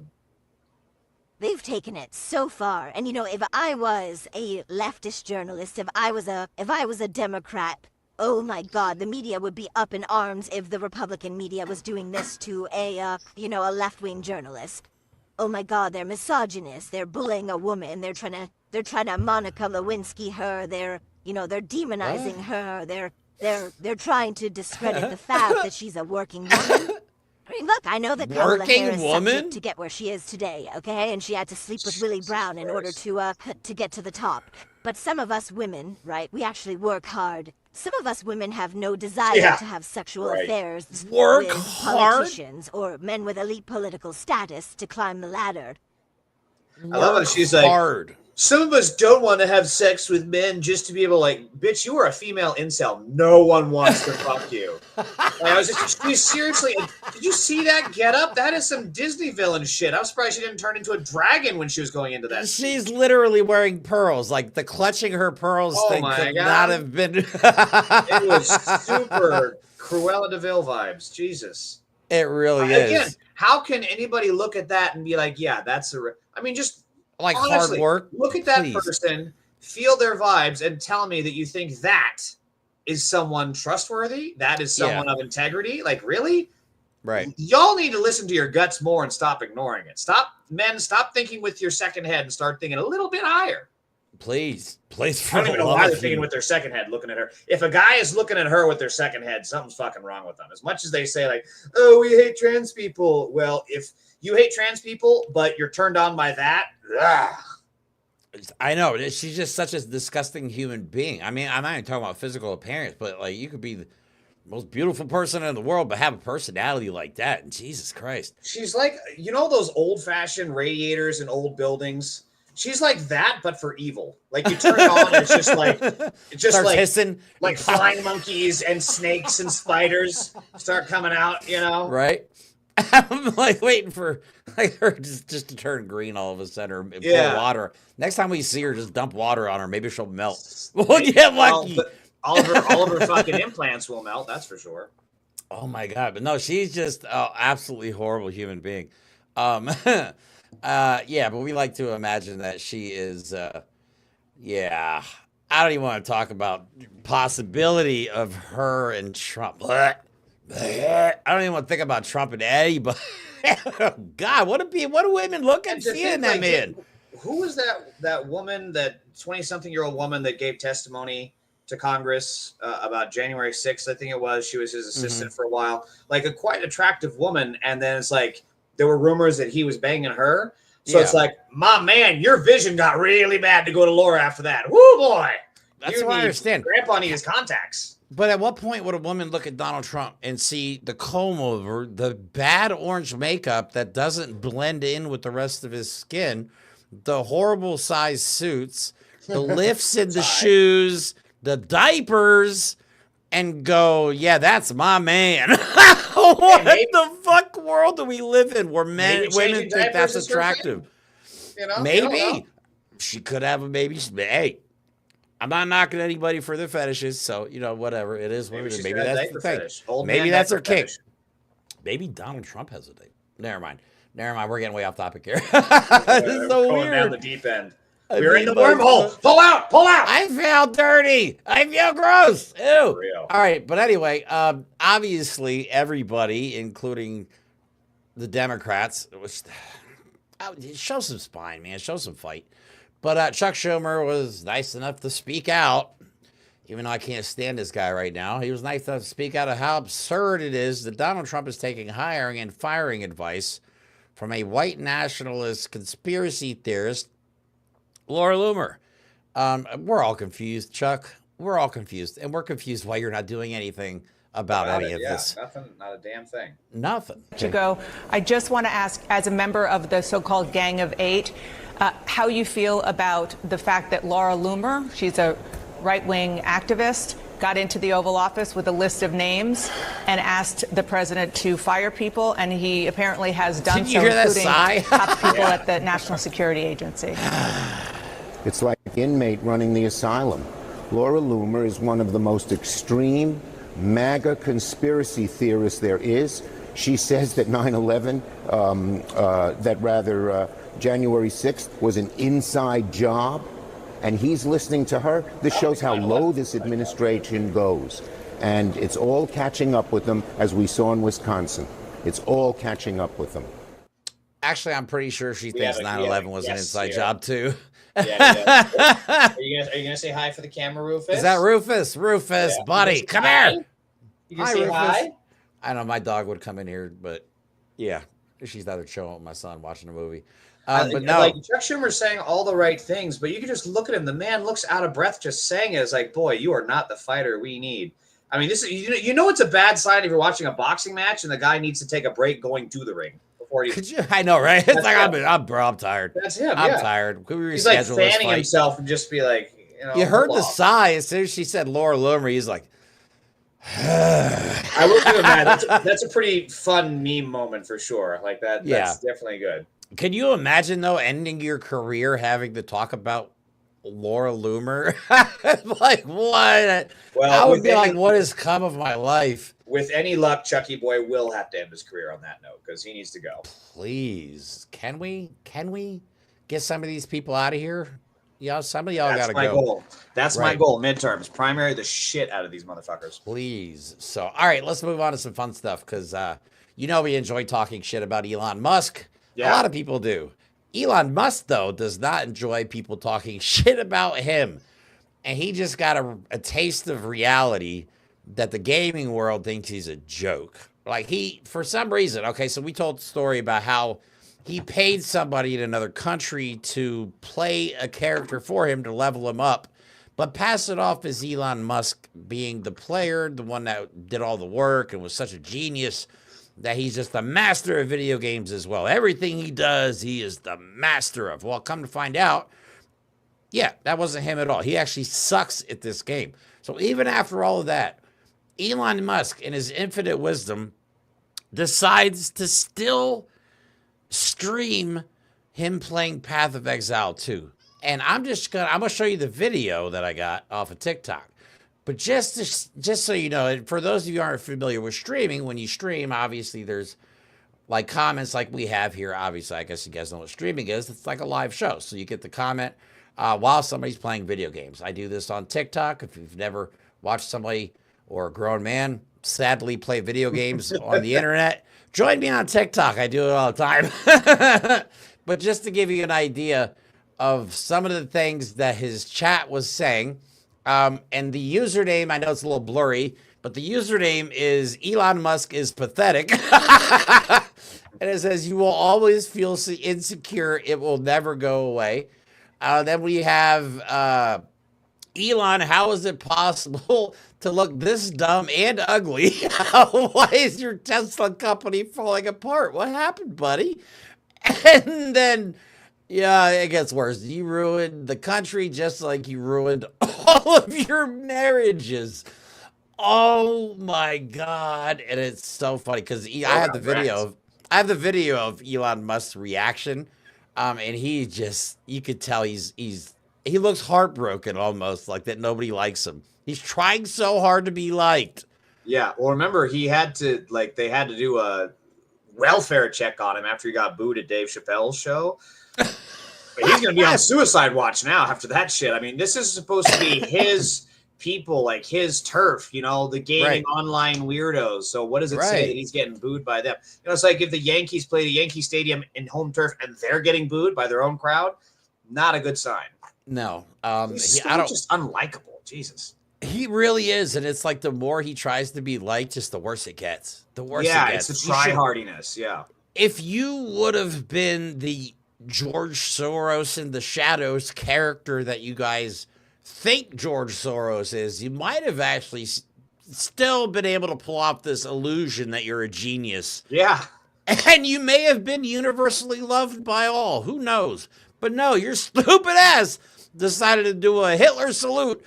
They've taken it so far. And if I was a leftist journalist, if I was a Democrat, oh my God, the media would be up in arms if the Republican media was doing this to a left-wing journalist. Oh my God, they're misogynist. They're bullying a woman. They're trying to Monica Lewinsky her. They're demonizing her. They're trying to discredit the fact that she's a working woman. I mean, look, I know that Kamala Harris sucked to get where she is today, okay? And she had to sleep with Willie Brown in order to get to the top. But some of us women, right, we actually work hard. Some of us women have no desire to have sexual affairs with politicians or men with elite political status to climb the ladder. I love it. She's like, some of us don't want to have sex with men just to be able to, like, bitch, you are a female incel. No one wants to fuck you. She's seriously, did you see that get up? That is some Disney villain shit. I'm surprised she didn't turn into a dragon when she was going into that. She's literally wearing pearls. Like, the clutching her pearls thing could not have been. It was super Cruella de Vil vibes. Jesus. It really is. Again, how can anybody look at that and be like, yeah, that's I mean, just like honestly, hard work. Look at that person, feel their vibes, and tell me that you think that is someone trustworthy, that is someone of integrity. Like, really? Right. Y'all need to listen to your guts more and stop ignoring it. Stop thinking with your second head and start thinking a little bit higher. Please. I don't even know why they're thinking with their second head, looking at her. If a guy is looking at her with their second head, something's fucking wrong with them. As much as they say, like, oh, we hate trans people. Well, if you hate trans people, but you're turned on by that, I know. She's just such a disgusting human being. I mean, I'm not even talking about physical appearance, but like you could be the most beautiful person in the world, but have a personality like that. And Jesus Christ. she's like, those old-fashioned radiators in old buildings? She's like that, but for evil. Like you turn it on, and it's just Starts like hissing. like flying monkeys and snakes and spiders start coming out. Right? I'm like waiting for like her just to turn green all of a sudden and pour water. Next time we see her, just dump water on her. Maybe she'll melt. We'll get lucky. All of her fucking implants will melt. That's for sure. Oh my God. But no, she's just absolutely horrible human being. Yeah, but we like to imagine that she is, I don't even want to talk about possibility of her and Trump. I don't even want to think about Trump and Eddie, but God, what do women look and see in that man? Who was that woman, that 20-something-year-old woman that gave testimony to Congress about January 6th, I think it was. She was his assistant for a while. Like a quite attractive woman, and then it's like there were rumors that he was banging her. So it's like, my man, your vision got really bad to go to Laura after that. Woo, boy. That's what I understand. Grandpa needs contacts. But at what point would a woman look at Donald Trump and see the comb over, the bad orange makeup that doesn't blend in with the rest of his skin, the horrible size suits, the lifts in the shoes, the diapers, and go, yeah, that's my man? What the fuck world do we live in where women think that's attractive? Maybe. She could have a baby. Hey, I'm not knocking anybody for their fetishes, so, whatever. It is what it is. Maybe that's the thing. Maybe that's her kink. Maybe Donald Trump has a date. Never mind. We're getting way off topic here. This is so weird. Down the deep end. We're in the wormhole. Pull out. I feel dirty. I feel gross. Ew. All right. But anyway, obviously everybody, including the Democrats, show some spine, man. Show some fight. But Chuck Schumer was nice enough to speak out, even though I can't stand this guy right now. He was nice enough to speak out of how absurd it is that Donald Trump is taking hiring and firing advice from a white nationalist conspiracy theorist, Laura Loomer. We're all confused, Chuck. We're all confused. And we're confused why you're not doing anything about any of this. Nothing, not a damn thing. Nothing. To go, I just want to ask, as a member of the so-called Gang of Eight, how you feel about the fact that Laura Loomer, she's a right-wing activist, got into the Oval Office with a list of names and asked the president to fire people, and he apparently has done so, including top people at the National Security Agency. It's like an inmate running the asylum. Laura Loomer is one of the most extreme MAGA conspiracy theorists there is. She says that 9/11, January 6th was an inside job, and he's listening to her. This shows how low this administration goes. And it's all catching up with them, as we saw in Wisconsin. It's all catching up with them. Actually, I'm pretty sure she thinks 9/11 was an inside job, too. Are you gonna say hi for the camera, Rufus? Is that Rufus? Rufus, buddy, come here. You can say hi. I know my dog would come in here, but yeah, she's either chilling with my son watching a movie. But no, like Chuck Schumer's saying all the right things, but you can just look at him. The man looks out of breath just saying it. It's like, boy, you are not the fighter we need. I mean, this is it's a bad sign if you're watching a boxing match and the guy needs to take a break going to the ring before he. I know, right? It's like I'm tired. That's him. I'm tired. Could we He's like reschedule this fanning fight? himself and just be like, You heard the sigh as soon as she said Laura Loomer. He's like, I will give him that. That's a pretty fun meme moment for sure. Like that. That's definitely good. Can you imagine though ending your career having to talk about Laura Loomer? Like what? Well, I would be like, what has come of my life? With any luck, Chucky Boy will have to end his career on that note because he needs to go. Please, can we get some of these people out of here? Yeah, some of y'all gotta That's my go. goal. That's my Right. goal. Midterms, primary the shit out of these motherfuckers. Please. So, all right, let's move on to some fun stuff because we enjoy talking shit about Elon Musk. A Yeah. lot of people do. Elon Musk, though, does not enjoy people talking shit about him. And he just got a taste of reality that the gaming world thinks he's a joke. Like for some reason, okay, so we told the story about how he paid somebody in another country to play a character for him to level him up, but pass it off as Elon Musk being the player, the one that did all the work and was such a genius that he's just the master of video games as well. Everything he does, he is the master of. Well, come to find out, yeah, that wasn't him at all. He actually sucks at this game. So even after all of that, Elon Musk, in his infinite wisdom, decides to still stream him playing Path of Exile 2. And I'm gonna show you the video that I got off of TikTok. But just so you know, and for those of you who aren't familiar with streaming, when you stream, obviously there's like comments like we have here. Obviously, I guess you guys know what streaming is. It's like a live show. So you get the comment while somebody's playing video games. I do this on TikTok. If you've never watched somebody or a grown man sadly play video games on the internet, join me on TikTok. I do it all the time. But just to give you an idea of some of the things that his chat was saying, and the username, I know it's a little blurry, but the username is Elon Musk is pathetic. And it says, you will always feel insecure. It will never go away. Then we have Elon, how is it possible to look this dumb and ugly? Why is your Tesla company falling apart? What happened, buddy? And then, yeah, it gets worse. You ruined the country just like you ruined all of your marriages. Oh my God. And it's so funny because I have the video of Elon Musk's reaction. And he just, you could tell he looks heartbroken almost, like that nobody likes him. He's trying so hard to be liked. Yeah. Well, remember, they had to do a welfare check on him after he got booed at Dave Chappelle's show. But he's going to be on suicide watch now after that shit. I mean, this is supposed to be his people, like his turf, the gaming online weirdos. So what does it say that he's getting booed by them? It's like if the Yankees played a Yankee Stadium in home turf and they're getting booed by their own crowd, not a good sign. No. He's just unlikable. Jesus. He really is, and it's like the more he tries to be liked, just the worse it gets. The worse it gets. It's the try-hardiness, yeah. If you would have been the George Soros in the Shadows character that you guys think George Soros is, you might have actually still been able to pull off this illusion that you're a genius. Yeah. And you may have been universally loved by all. Who knows? But no, your stupid ass decided to do a Hitler salute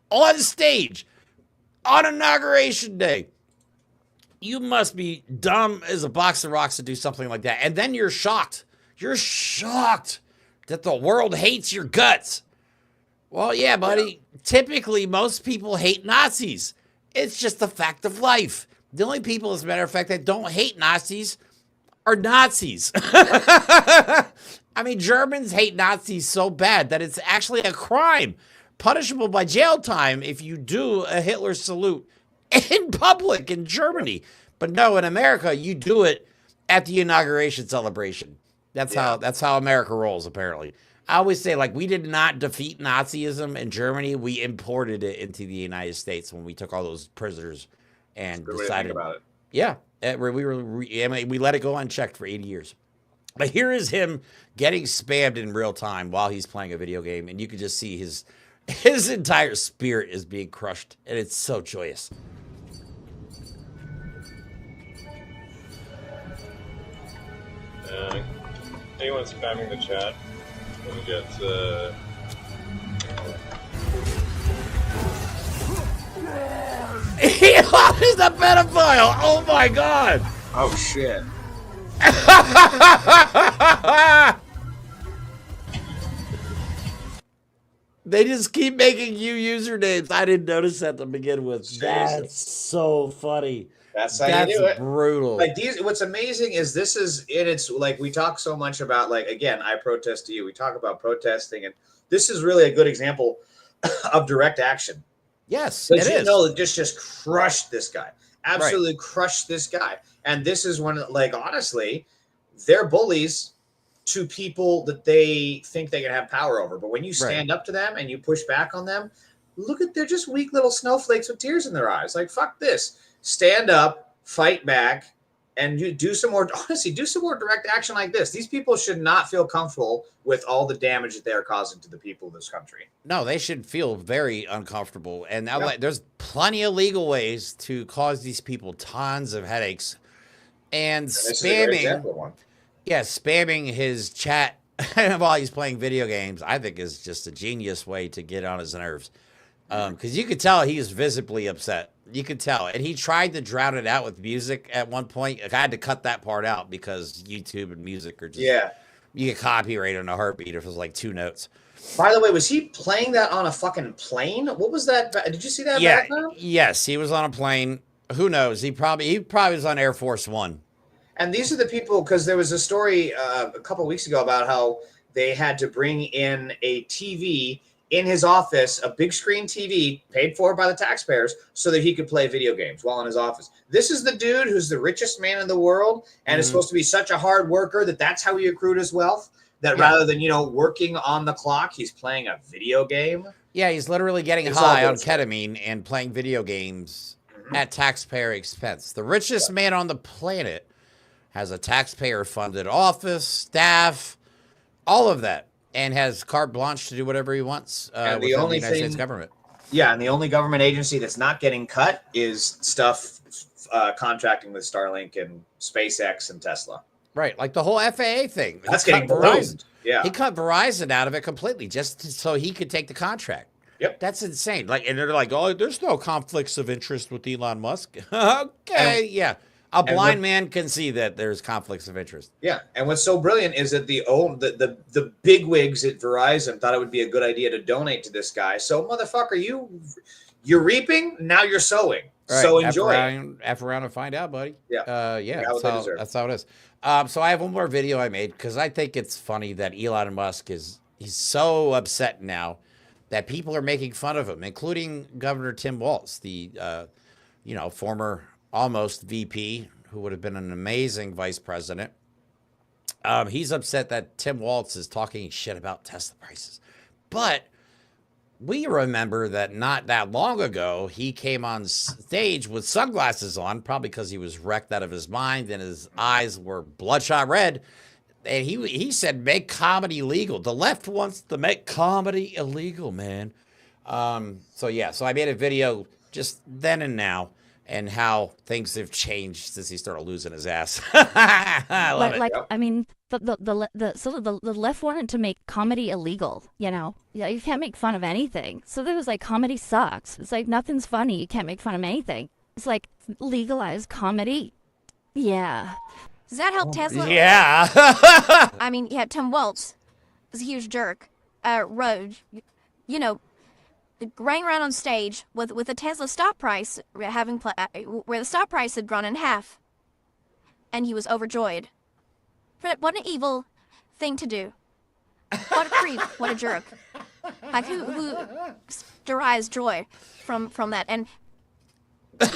on stage on Inauguration Day. You must be dumb as a box of rocks to do something like that. And then you're shocked. You're shocked that the world hates your guts. Well, yeah, buddy. Typically, most people hate Nazis. It's just a fact of life. The only people, as a matter of fact, that don't hate Nazis are Nazis. I mean, Germans hate Nazis so bad that it's actually a crime, punishable by jail time if you do a Hitler salute in public in Germany. But no, in America, you do it at the inauguration celebration. That's how America rolls, apparently. I always say, like, we did not defeat Nazism in Germany. We imported it into the United States when we took all those prisoners and decided about it. Yeah, we let it go unchecked for 80 years. But here is him getting spammed in real time while he's playing a video game, and you can just see his entire spirit is being crushed, and it's so joyous. Anyone spamming the chat? Let me get Elon is a pedophile! Oh my God! Oh shit. They just keep making you usernames. I didn't notice that to begin with. Jesus. That's so funny. That's how you do it. Brutal. Like what's amazing is it's like we talk so much about, like, again, I protest to you. We talk about protesting and this is really a good example of direct action. Yes, Because it you is. know that just crushed this guy. Absolutely crushed this guy. And this is when, like, honestly, they're bullies to people that they think they can have power over. But when you stand up to them and you push back on them, look at, they're just weak little snowflakes with tears in their eyes. Like, fuck this. Stand up, fight back, and you do some more, honestly, do some more direct action like this. These people should not feel comfortable with all the damage that they are causing to the people of this country. No, they should feel very uncomfortable. And now, there's plenty of legal ways to cause these people tons of headaches. And spamming, spamming his chat while he's playing video games, I think is just a genius way to get on his nerves. Because you could tell he was visibly upset. You could tell. And he tried to drown it out with music at one point. I had to cut that part out because YouTube and music are just... Yeah. You get copyrighted on a heartbeat if it was like 2 notes. By the way, was he playing that on a fucking plane? What was that? Did you see that background? Yes, he was on a plane. Who knows? He probably was on Air Force One. And these are the people, because there was a story a couple of weeks ago about how they had to bring in a TV in his office, a big screen TV paid for by the taxpayers, so that he could play video games while in his office. This is the dude who's the richest man in the world and is supposed to be such a hard worker that's how he accrued his wealth, that rather than, working on the clock, he's playing a video game. Yeah, he's literally getting high on ketamine and playing video games at taxpayer expense. The richest man on the planet has a taxpayer-funded office, staff, all of that, and has carte blanche to do whatever he wants And within the United States government. Yeah, and the only government agency that's not getting cut is stuff contracting with Starlink and SpaceX and Tesla. Right, like the whole FAA thing. That's getting Verizon. Yeah, he cut Verizon out of it completely just so he could take the contract. Yep, that's insane. Like, and they're like, "Oh, there's no conflicts of interest with Elon Musk." Okay, yeah. A blind man can see that there's conflicts of interest. Yeah, and what's so brilliant is that the bigwigs at Verizon thought it would be a good idea to donate to this guy. So, motherfucker, you're reaping, now you're sowing. Right. So enjoy. F around and find out, buddy. Yeah, yeah. That's how it is. So I have one more video I made because I think it's funny that Elon Musk he's so upset now that people are making fun of him, including Governor Tim Walz, the former almost VP, who would have been an amazing vice president. He's upset that Tim Walz is talking shit about Tesla prices. But we remember that not that long ago, he came on stage with sunglasses on, probably because he was wrecked out of his mind and his eyes were bloodshot red. And he said, make comedy legal. The left wants to make comedy illegal, man. So I made a video just then and now, and how things have changed since he started losing his ass. I love it. I mean, the left wanted to make comedy illegal. Yeah, you can't make fun of anything. So there was like, comedy sucks. It's like, nothing's funny. You can't make fun of anything. It's like, legalize comedy. Yeah. Does that help Tesla? Yeah. I mean, yeah, Tim Walz was a huge jerk. Going around on stage with a Tesla stock price where the stock price had run in half, and he was overjoyed. What an evil thing to do! What a creep! What a jerk! Like who derives joy from that? And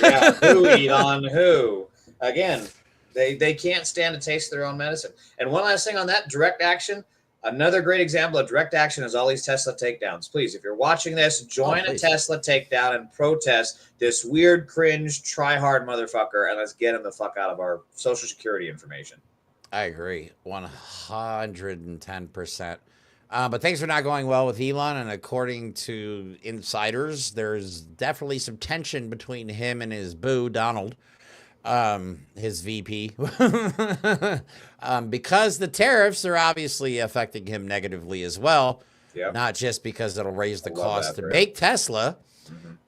yeah, who, Elon? Who? Again, they can't stand to taste their own medicine. And one last thing on that, direct action. Another great example of direct action is all these Tesla takedowns. Please, if you're watching this, join a Tesla takedown and protest this weird, cringe, try-hard motherfucker, and let's get him the fuck out of our Social Security information. I agree, 110%. But things are not going well with Elon, and according to insiders, there's definitely some tension between him and his boo, Donald. His VP, because the tariffs are obviously affecting him negatively as well. Yep. Not just because it'll raise the cost to make Tesla,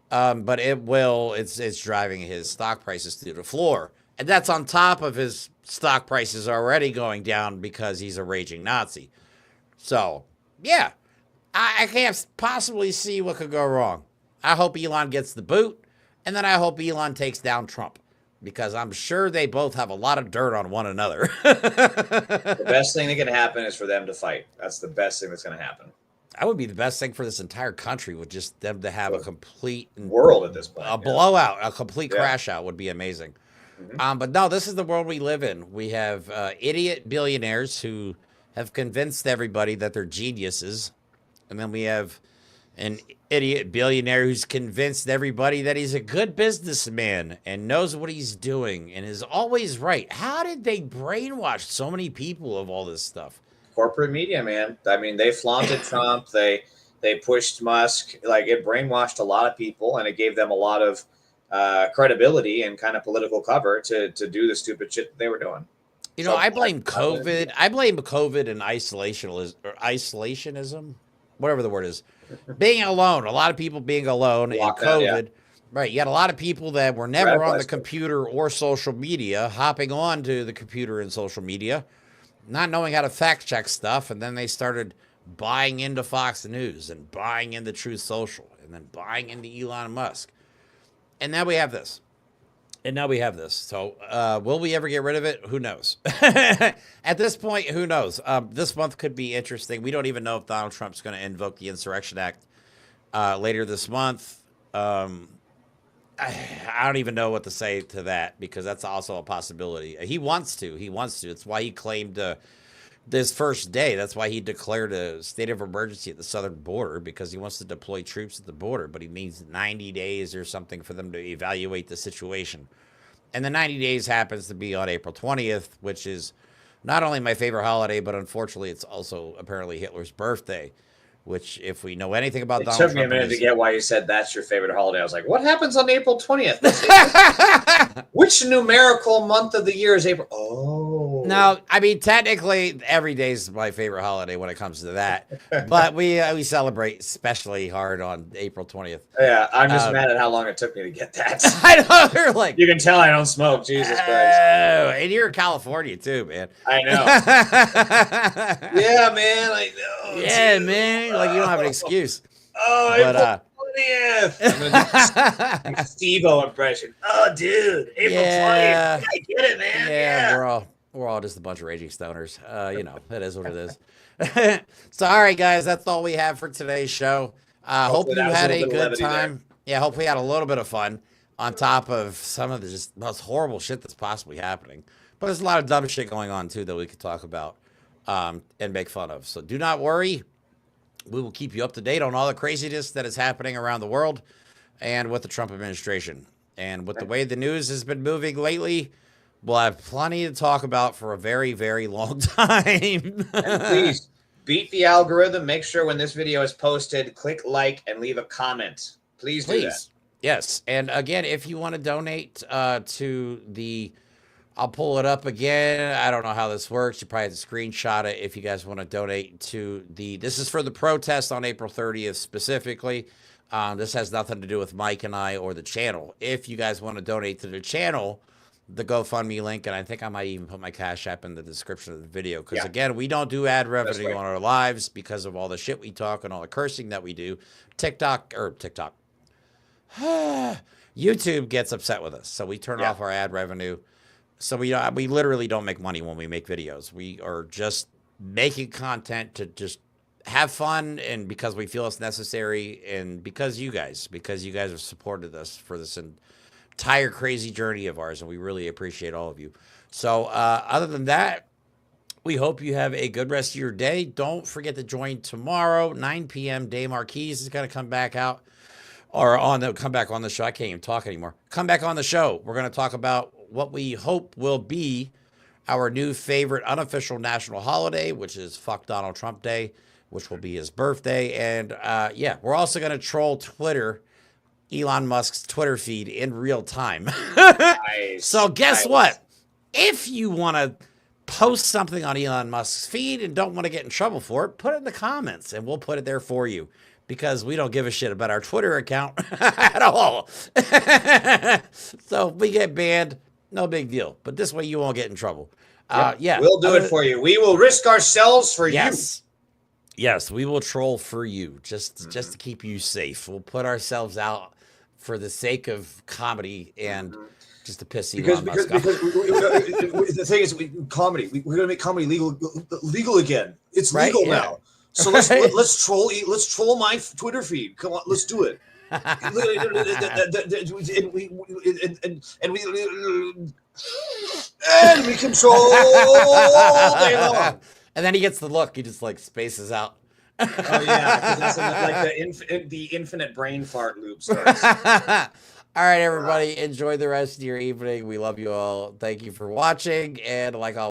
but it's driving his stock prices through the floor. And that's on top of his stock prices already going down because he's a raging Nazi. So, yeah, I can't possibly see what could go wrong. I hope Elon gets the boot, and then I hope Elon takes down Trump, because I'm sure they both have a lot of dirt on one another. The best thing that can happen is for them to fight. That's the best thing that's going to happen. That would be the best thing for this entire country, with just them to have a complete world at this point. A blowout, a complete crash out would be amazing. But no, this is the world we live in. We have idiot billionaires who have convinced everybody that they're geniuses. And then we have an idiot billionaire who's convinced everybody that he's a good businessman and knows what he's doing and is always right. How did they brainwash so many people of all this stuff? Corporate media, man. I mean, they flaunted Trump. They pushed Musk. Like, it brainwashed a lot of people, and it gave them a lot of credibility and kind of political cover to do the stupid shit that they were doing. You know, I blame COVID. I blame COVID and isolationism, whatever the word is. Being alone. A lot of people being alone and COVID. Right. You had a lot of people that were never on the computer or social media, hopping onto the computer and social media, not knowing how to fact check stuff, and then they started buying into Fox News and buying into Truth Social and then buying into Elon Musk. And now we have this. So will we ever get rid of it? Who knows? At this point, who knows? This month could be interesting. We don't even know if Donald Trump's going to invoke the Insurrection Act later this month. I don't even know what to say to that, because that's also a possibility. He wants to. It's why he claimed this first day. That's why he declared a state of emergency at the southern border, because he wants to deploy troops at the border, but he needs 90 days or something for them to evaluate the situation. And the 90 days happens to be on April 20th, which is not only my favorite holiday, but unfortunately it's also apparently Hitler's birthday, which, if we know anything about Donald Trump... It took me a minute to get why you said that's your favorite holiday. I was like, what happens on April 20th? Which numerical month of the year is April? Oh. No, I mean, technically, every day is my favorite holiday when it comes to that. But we celebrate especially hard on April 20th. Yeah, I'm just mad at how long it took me to get that. I know, you're like... You can tell I don't smoke, Jesus Christ. And you're in California, too, man. I know. Yeah, man, I know. Yeah, man. Like, you don't have an excuse. Oh, April 20th. I'm going to do Steve-O impression. Oh, dude, April 20th. I get it, man. Yeah, we're all just a bunch of raging stoners. You know, it is what it is. So, all right, guys, that's all we have for today's show. Hope you had a good time. Yeah, hopefully you had a little bit of fun on top of some of the just most horrible shit that's possibly happening. But there's a lot of dumb shit going on, too, that we could talk about and make fun of. So do not worry. We will keep you up to date on all the craziness that is happening around the world and with the Trump administration. And with the way the news has been moving lately, we'll have plenty to talk about for a very, very long time. And please, beat the algorithm. Make sure when this video is posted, click like and leave a comment. Please do that. Yes. And again, if you want to donate to the... I'll pull it up again. I don't know how this works. You probably have to screenshot it if you guys want to donate to the... This is for the protest on April 30th specifically. This has nothing to do with Mike and I or the channel. If you guys want to donate to the channel, the GoFundMe link, and I think I might even put my Cash App in the description of the video, because, again, we don't do ad revenue on our lives because of all the shit we talk and all the cursing that we do. TikTok. YouTube gets upset with us, so we turn off our ad revenue. So we literally don't make money when we make videos. We are just making content to just have fun, and because we feel it's necessary, and because you guys have supported us for this entire crazy journey of ours, and we really appreciate all of you. So other than that, we hope you have a good rest of your day. Don't forget to join tomorrow, 9 p.m. Dave Marquis is going to come back out, or come back on the show. I can't even talk anymore. Come back on the show. We're going to talk about what we hope will be our new favorite unofficial national holiday, which is Fuck Donald Trump Day, which will be his birthday. And yeah, we're also going to troll Twitter, Elon Musk's Twitter feed in real time. Nice. So guess what? If you want to post something on Elon Musk's feed and don't want to get in trouble for it, put it in the comments and we'll put it there for you, because we don't give a shit about our Twitter account at all. So if we get banned, no big deal. But this way you won't get in trouble. Yeah. We'll do it for you. We will risk ourselves for you. Yes, we will troll for you, just to keep you safe. We'll put ourselves out for the sake of comedy and just to piss Elon Musk off. Because the thing is, comedy. We're going to make comedy legal again. It's legal now. So let's troll my Twitter feed. Come on, let's do it. and we control all day long. And then he gets the look. He just like spaces out. Oh yeah, because like the infinite brain fart loop starts. All right, everybody, enjoy the rest of your evening. We love you all. Thank you for watching, and like always.